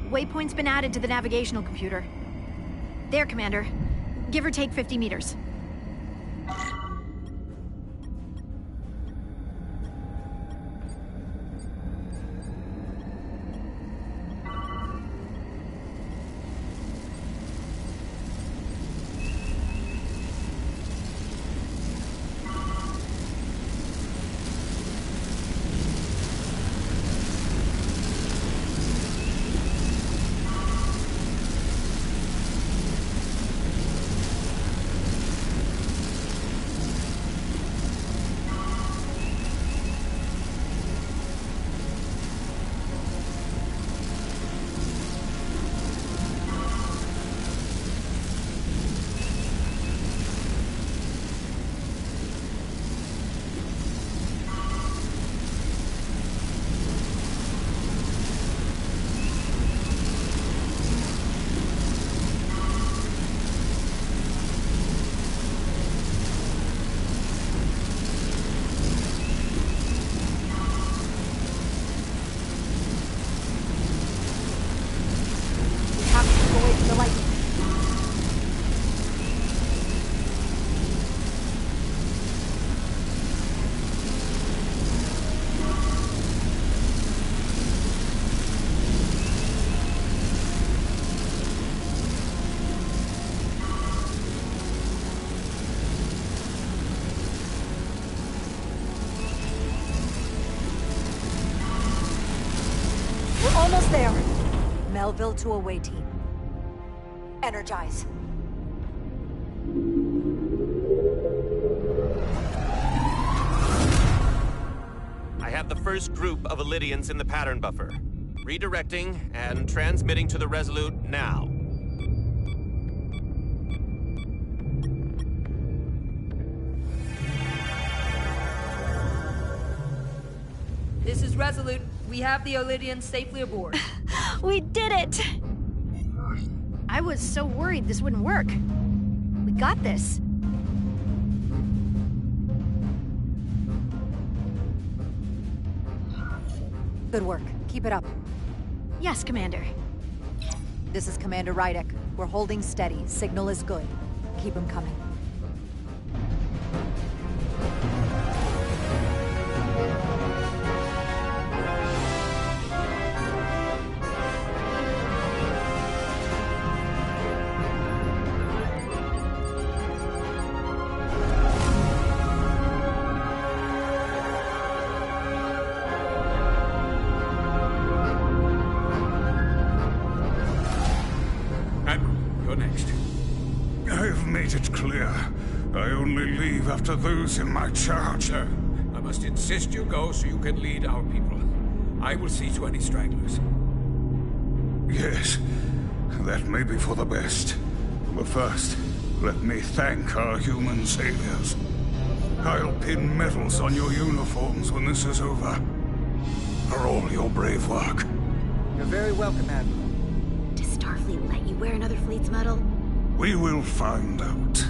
Speaker 17: Waypoint's been added to the navigational computer. There, Commander. Give or take 50 meters.
Speaker 10: Melville to away team. Energize.
Speaker 9: I have the first group of Illydians in the pattern buffer. Redirecting and transmitting to the Resolute now.
Speaker 14: This is Resolute. We have the Illydians safely aboard.
Speaker 17: We did it! I was so worried this wouldn't work. We got this.
Speaker 10: Good work. Keep it up.
Speaker 17: Yes, Commander.
Speaker 10: This is Commander Rydek. We're holding steady. Signal is good. Keep them coming.
Speaker 5: After those in my charge.
Speaker 16: Sir, I must insist you go so you can lead our people. I will see to any stragglers.
Speaker 5: Yes, that may be for the best. But first, let me thank our human saviors. I'll pin medals on your uniforms when this is over. For all your brave work.
Speaker 15: You're very welcome, Admiral.
Speaker 7: Does Starfleet let you wear another fleet's medal?
Speaker 5: We will find out.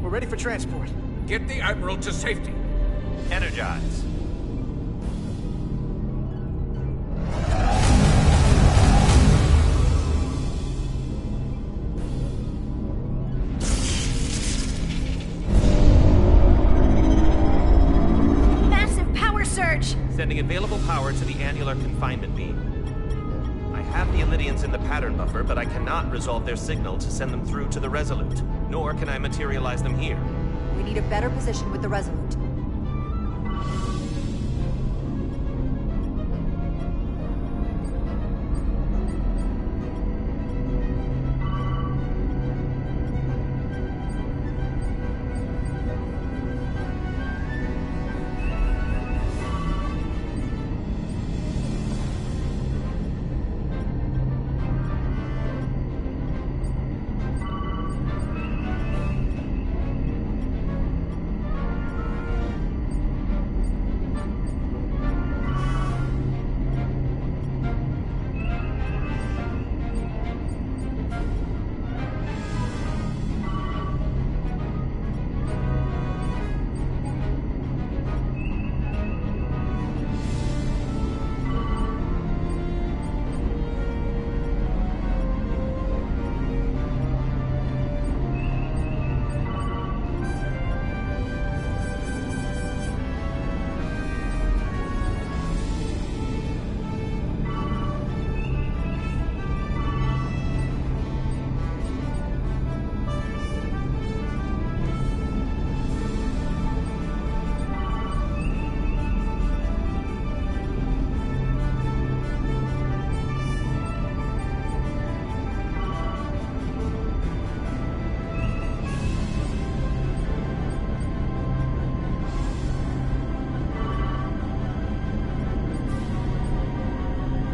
Speaker 15: We're ready for transport.
Speaker 16: Get the Admiral to safety.
Speaker 9: Energize.
Speaker 17: Massive power surge!
Speaker 9: Sending available power to the annular confinement beam. I have the Illydians in the pattern buffer, but I cannot resolve their signal to send them through to the Resolute. Nor can I materialize them here.
Speaker 10: We need a better position with the Resolute.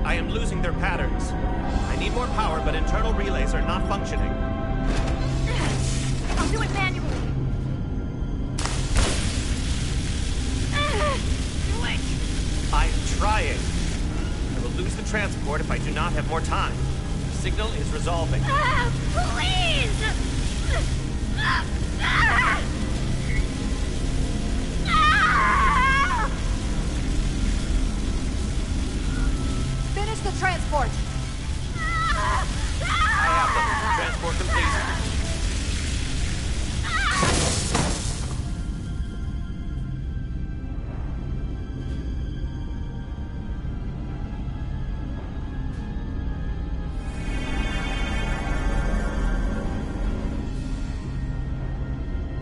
Speaker 9: I am losing their patterns. I need more power, but internal relays are not functioning.
Speaker 17: I'll do it manually. Do it!
Speaker 9: I am trying. I will lose the transport if I do not have more time. The signal is resolving.
Speaker 17: Please!
Speaker 10: Finish the transport!
Speaker 9: I have them. Transport complete.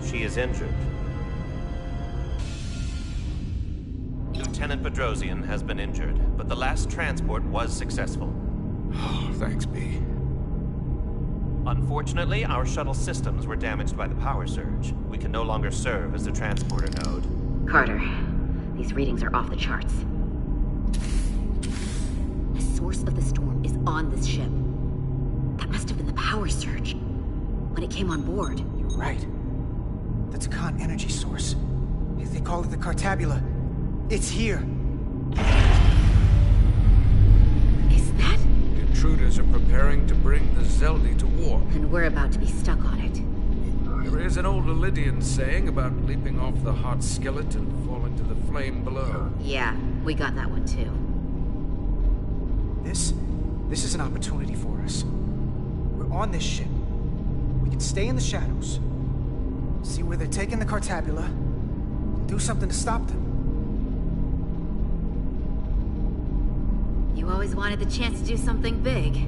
Speaker 9: She is injured. Lieutenant Bedrosian has been injured, but the last transport was successful.
Speaker 11: Oh, thanks, B.
Speaker 9: Unfortunately, our shuttle systems were damaged by the power surge. We can no longer serve as the transporter node.
Speaker 7: Carter, these readings are off the charts. The source of the storm is on this ship. That must have been the power surge when it came on board.
Speaker 15: You're right. That's a con energy source. If they call it the Cartabula, it's here.
Speaker 7: Is that?
Speaker 11: The intruders are preparing to bring the Zeldi to war.
Speaker 7: And we're about to be stuck on it.
Speaker 11: There is an old Lydian saying about leaping off the hot skillet and falling to the flame below.
Speaker 7: Yeah, we got that one too.
Speaker 15: This is an opportunity for us. We're on this ship. We can stay in the shadows, see where they're taking the Cartabula, and do something to stop them.
Speaker 7: You always wanted the chance to do something big.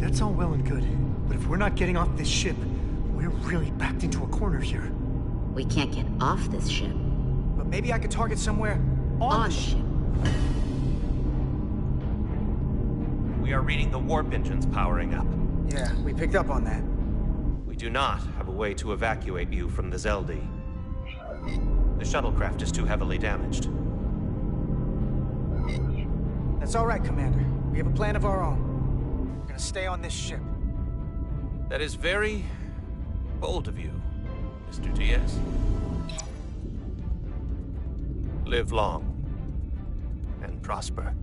Speaker 18: That's all well and good, but if we're not getting off this ship, we're really backed into a corner here.
Speaker 7: We can't get off this ship.
Speaker 15: But maybe I could target somewhere on the ship.
Speaker 9: We are reading the warp engines powering up.
Speaker 15: Yeah, we picked up on that.
Speaker 9: We do not have a way to evacuate you from the Zeldi. The shuttlecraft is too heavily damaged.
Speaker 15: That's all right, Commander. We have a plan of our own. We're gonna stay on this ship.
Speaker 9: That is very bold of you, Mr. Diaz. Live long and prosper.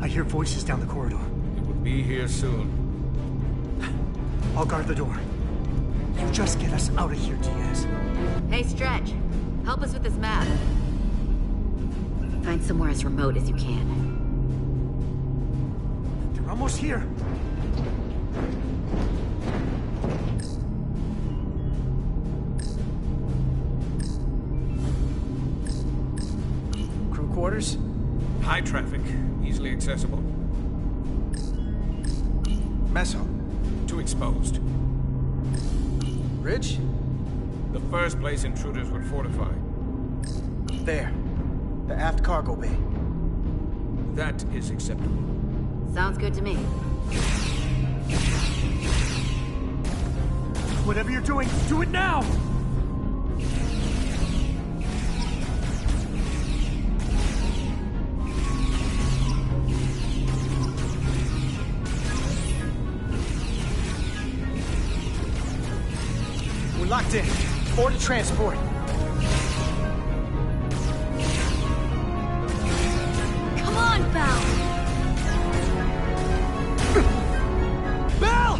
Speaker 18: I hear voices down the corridor.
Speaker 11: It will be here soon.
Speaker 18: I'll guard the door. You just get us out of here, Diaz.
Speaker 7: Hey, Stretch. Help us with this map. Find somewhere as remote as you can.
Speaker 18: They're almost here.
Speaker 15: Crew quarters?
Speaker 11: High traffic, easily accessible.
Speaker 15: Mess hall.
Speaker 11: Too exposed.
Speaker 15: Bridge?
Speaker 11: The first place intruders would fortify.
Speaker 15: There. The aft cargo bay.
Speaker 11: That is acceptable.
Speaker 7: Sounds good to me.
Speaker 18: Whatever you're doing, do it now!
Speaker 15: We're locked in. Board the transport.
Speaker 17: Come on, Belle!
Speaker 15: Belle!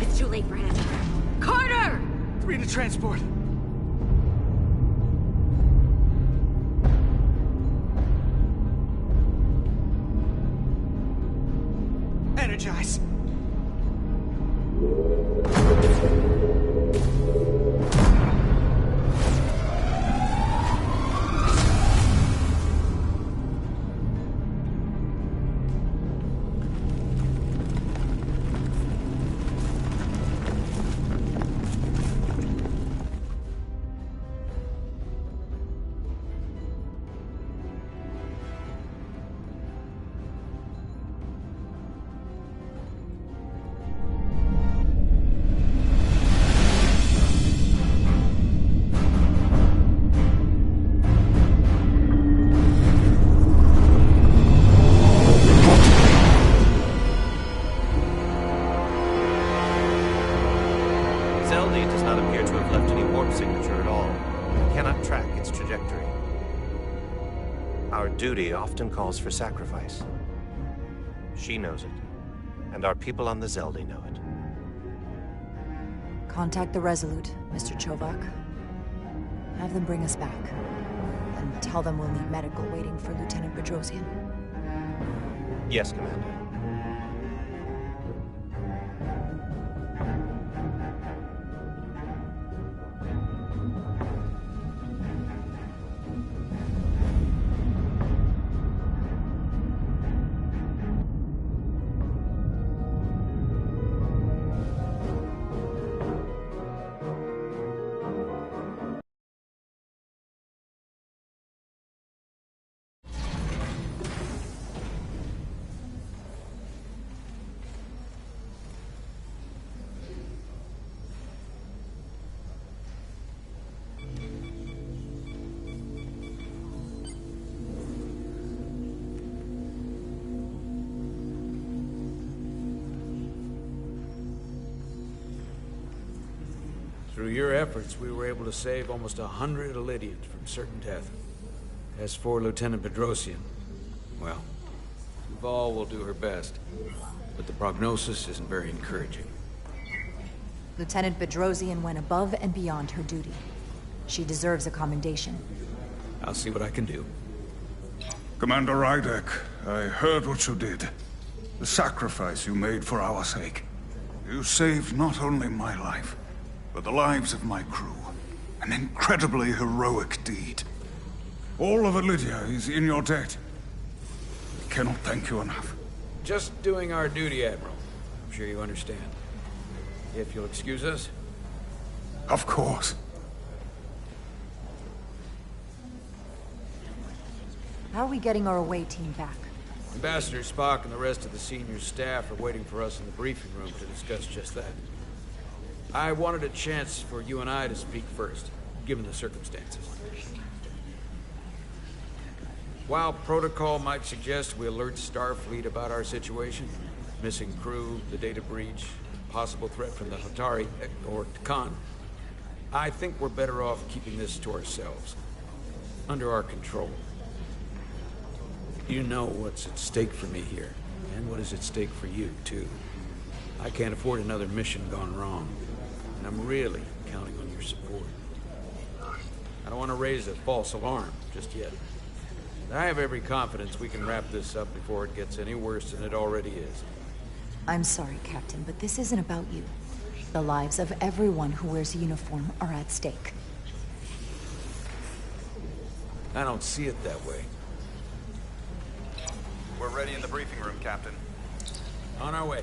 Speaker 7: It's too late for him. Carter!
Speaker 15: 3 to transport. Energize.
Speaker 9: Zeldi does not appear to have left any warp signature at all. We cannot track its trajectory. Our duty often calls for sacrifice. She knows it, and our people on the Zeldi know it.
Speaker 1: Contact the Resolute, Mr. Chovak. Have them bring us back. And tell them we'll need medical waiting for Lieutenant Bedrosian.
Speaker 9: Yes, Commander.
Speaker 11: Through your efforts, we were able to save almost 100 Illydians from certain death. As for Lieutenant Bedrosian, well, Duval will do her best, but the prognosis isn't very encouraging.
Speaker 10: Lieutenant Bedrosian went above and beyond her duty. She deserves a commendation.
Speaker 11: I'll see what I can do.
Speaker 5: Commander Rydek, I heard what you did. The sacrifice you made for our sake. You saved not only my life, but the lives of my crew. An incredibly heroic deed. All of Illydia is in your debt. I cannot thank you enough.
Speaker 11: Just doing our duty, Admiral. I'm sure you understand. If you'll excuse us.
Speaker 5: Of course.
Speaker 10: How are we getting our away team back?
Speaker 11: Ambassador Spock and the rest of the senior staff are waiting for us in the briefing room to discuss just that. I wanted a chance for you and I to speak first, given the circumstances. While protocol might suggest we alert Starfleet about our situation, missing crew, the data breach, possible threat from the Hotari, or Khan, I think we're better off keeping this to ourselves, under our control. You know what's at stake for me here, and what is at stake for you, too. I can't afford another mission gone wrong, and I'm really counting on your support. I don't want to raise a false alarm just yet. I have every confidence we can wrap this up before it gets any worse than it already is.
Speaker 10: I'm sorry, Captain, but this isn't about you. The lives of everyone who wears a uniform are at stake.
Speaker 11: I don't see it that way.
Speaker 12: We're ready in the briefing room, Captain.
Speaker 11: On our way.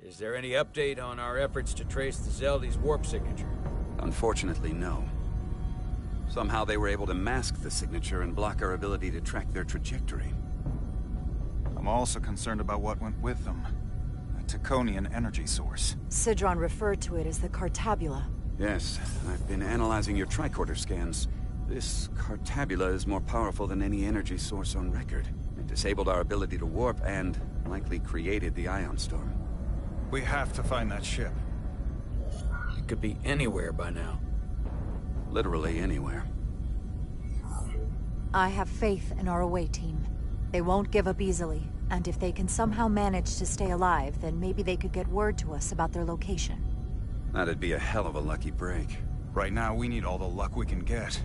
Speaker 11: Is there any update on our efforts to trace the Zeldy's warp signature?
Speaker 8: Unfortunately, no. Somehow they were able to mask the signature and block our ability to track their trajectory.
Speaker 12: I'm also concerned about what went with them. A Taconian energy source.
Speaker 10: Sidron referred to it as the Cartabula.
Speaker 8: Yes, I've been analyzing your tricorder scans. This Cartabula is more powerful than any energy source on record. It disabled our ability to warp and likely created the ion storm.
Speaker 12: We have to find that ship.
Speaker 11: It could be anywhere by now.
Speaker 8: Literally anywhere.
Speaker 10: I have faith in our away team. They won't give up easily, and if they can somehow manage to stay alive, then maybe they could get word to us about their location.
Speaker 8: That'd be a hell of a lucky break.
Speaker 12: Right now, we need all the luck we can get.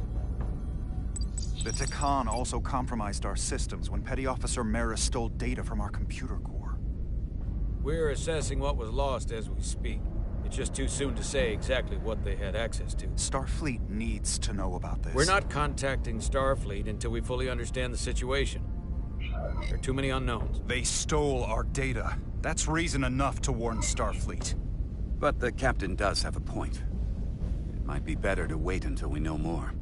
Speaker 12: The Takan also compromised our systems when Petty Officer Mera stole data from our computer core.
Speaker 11: We're assessing what was lost as we speak. It's just too soon to say exactly what they had access to.
Speaker 12: Starfleet needs to know about this.
Speaker 11: We're not contacting Starfleet until we fully understand the situation. There are too many unknowns.
Speaker 12: They stole our data. That's reason enough to warn Starfleet.
Speaker 8: But the captain does have a point. It might be better to wait until we know more.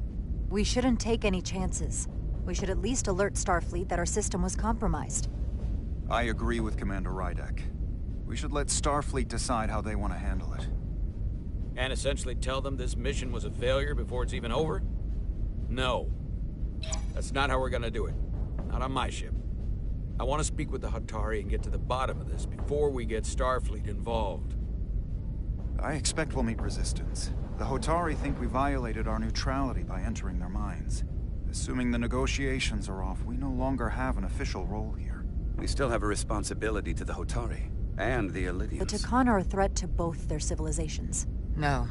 Speaker 10: We shouldn't take any chances. We should at least alert Starfleet that our system was compromised.
Speaker 12: I agree with Commander Rydek. We should let Starfleet decide how they want to handle it.
Speaker 11: And essentially tell them this mission was a failure before it's even over? No. That's not how we're gonna do it. Not on my ship. I want to speak with the Hotari and get to the bottom of this before we get Starfleet involved.
Speaker 12: I expect we'll meet resistance. The Hotari think we violated our neutrality by entering their minds. Assuming the negotiations are off, we no longer have an official role here.
Speaker 8: We still have a responsibility to the Hotari. And the Illydians.
Speaker 10: The Takan are a threat to both their civilizations.
Speaker 19: No.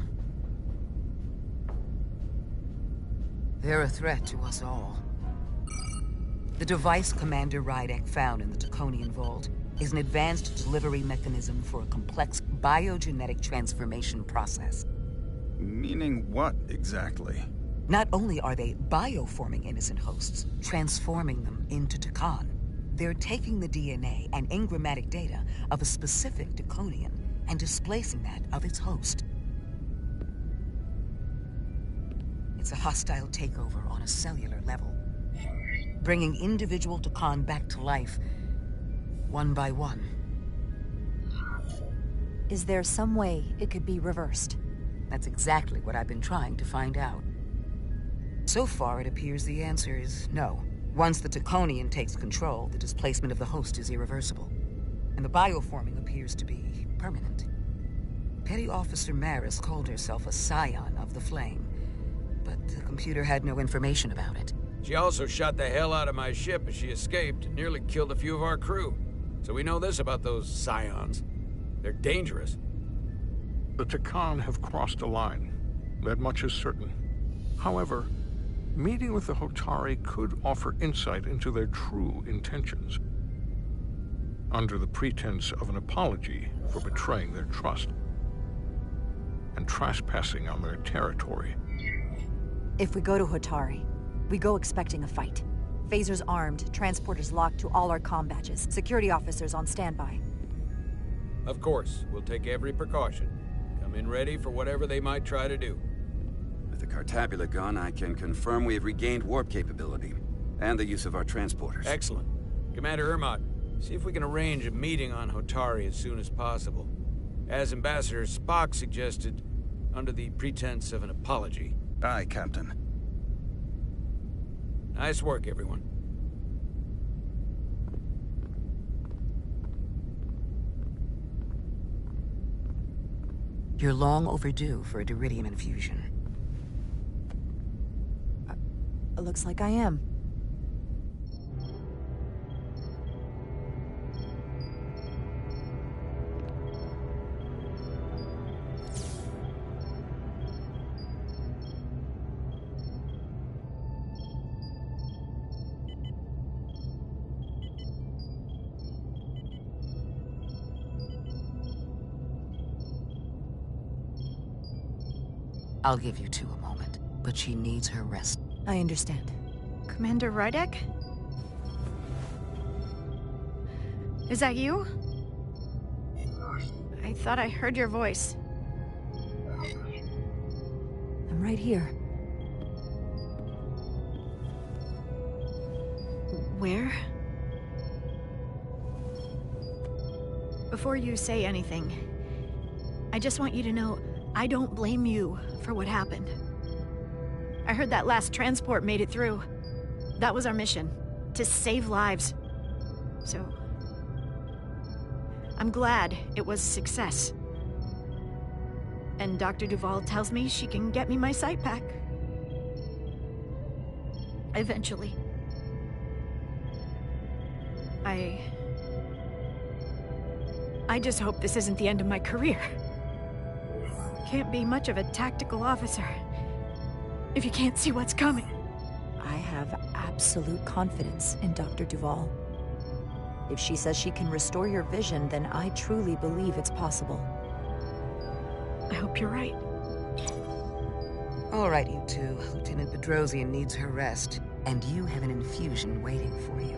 Speaker 19: They're a threat to us all. The device Commander Rydek found in the Taconian Vault is an advanced delivery mechanism for a complex biogenetic transformation process.
Speaker 12: Meaning what, exactly?
Speaker 19: Not only are they bioforming innocent hosts, transforming them into Takan, they're taking the DNA and engrammatic data of a specific Taconian and displacing that of its host. It's a hostile takeover on a cellular level, bringing individual Takan back to life, one by one.
Speaker 10: Is there some way it could be reversed?
Speaker 19: That's exactly what I've been trying to find out. So far, it appears the answer is no. Once the Taconian takes control, the displacement of the host is irreversible. And the bioforming appears to be permanent. Petty Officer Maris called herself a scion of the Flame, but the computer had no information about it.
Speaker 11: She also shot the hell out of my ship as she escaped and nearly killed a few of our crew. So we know this about those scions. They're dangerous.
Speaker 13: The Takan have crossed a line. That much is certain. However, meeting with the Hotari could offer insight into their true intentions, under the pretense of an apology for betraying their trust and trespassing on their territory.
Speaker 1: If we go to Hotari, we go expecting a fight. Phasers armed, transporters locked to all our comm badges, security officers on standby.
Speaker 11: Of course, we'll take every precaution. Come in ready for whatever they might try to do.
Speaker 8: With the Cartabula gone, I can confirm we have regained warp capability, and the use of our transporters.
Speaker 11: Excellent. Commander Ermot, see if we can arrange a meeting on Hotari as soon as possible. As Ambassador Spock suggested, under the pretense of an apology.
Speaker 12: Aye, Captain.
Speaker 11: Nice work, everyone.
Speaker 19: You're long overdue for a Duridium infusion.
Speaker 1: Looks like I am.
Speaker 19: I'll give you two a moment, but she needs her rest.
Speaker 1: I understand.
Speaker 17: Commander Rydek? Is that you? I thought I heard your voice.
Speaker 1: I'm right here.
Speaker 17: Where? Before you say anything, I just want you to know I don't blame you for what happened. I heard that last transport made it through. That was our mission, to save lives. So, I'm glad it was a success. And Dr. Duval tells me she can get me my sight back. Eventually. I just hope this isn't the end of my career. Can't be much of a tactical officer if you can't see what's coming.
Speaker 1: I have absolute confidence in Dr. Duval. If she says she can restore your vision, then I truly believe it's possible.
Speaker 17: I hope you're right.
Speaker 19: All right, you two. Lieutenant Bedrosian needs her rest, and you have an infusion waiting for you.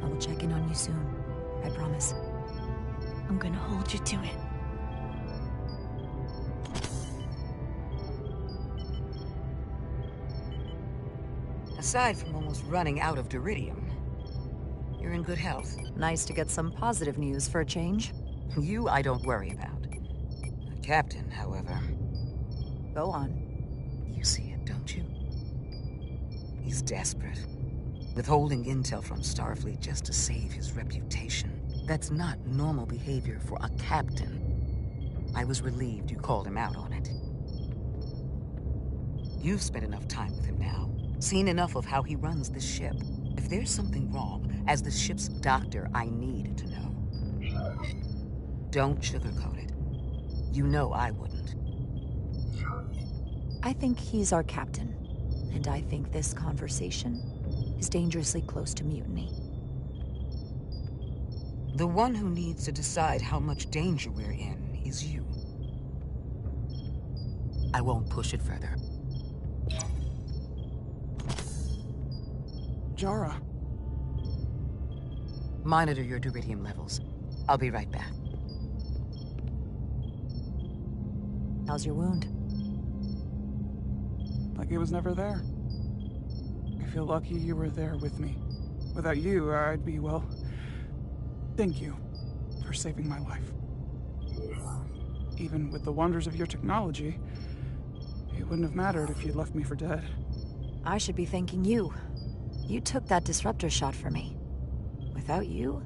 Speaker 1: I will check in on you soon. I promise.
Speaker 17: I'm gonna hold you to it.
Speaker 19: Aside from almost running out of Duridium, you're in good health.
Speaker 1: Nice to get some positive news for a change.
Speaker 19: You I don't worry about. The captain, however...
Speaker 1: Go on.
Speaker 19: You see it, don't you? He's desperate. Withholding intel from Starfleet just to save his reputation. That's not normal behavior for a captain. I was relieved you called him out on it. You've spent enough time with him now. Seen enough of how he runs this ship. If there's something wrong, as the ship's doctor, I need to know. Don't sugarcoat it. You know I wouldn't.
Speaker 1: I think he's our captain, and I think this conversation is dangerously close to mutiny.
Speaker 19: The one who needs to decide how much danger we're in is you. I won't push it further.
Speaker 3: Jara.
Speaker 19: Monitor your Duridium levels. I'll be right back.
Speaker 1: How's your wound?
Speaker 3: Like it was never there. I feel lucky you were there with me. Without you, I'd be, well... Thank you for saving my life. Even with the wonders of your technology, it wouldn't have mattered if you'd left me for dead.
Speaker 1: I should be thanking you. You took that disruptor shot for me. Without you,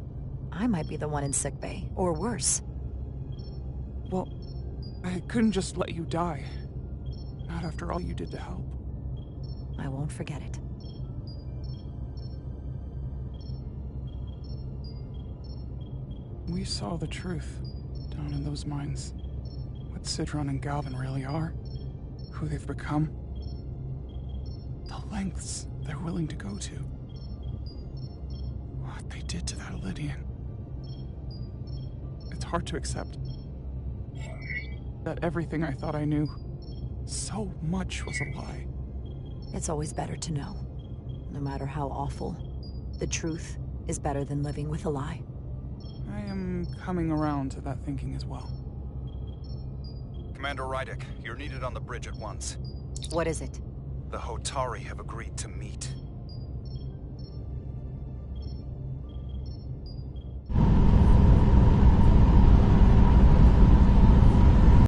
Speaker 1: I might be the one in sickbay, or worse.
Speaker 3: Well, I couldn't just let you die. Not after all you did to help.
Speaker 1: I won't forget it.
Speaker 3: We saw the truth down in those mines. What Sidron and Galvin really are. Who they've become. The lengths they're willing to go to. What they did to that Lydian. It's hard to accept that everything I thought I knew, so much was a lie.
Speaker 1: It's always better to know. No matter how awful, the truth is better than living with a lie.
Speaker 3: I am coming around to that thinking as well.
Speaker 12: Commander Rydek, you're needed on the bridge at once.
Speaker 1: What is it?
Speaker 12: The Hotari have agreed to meet.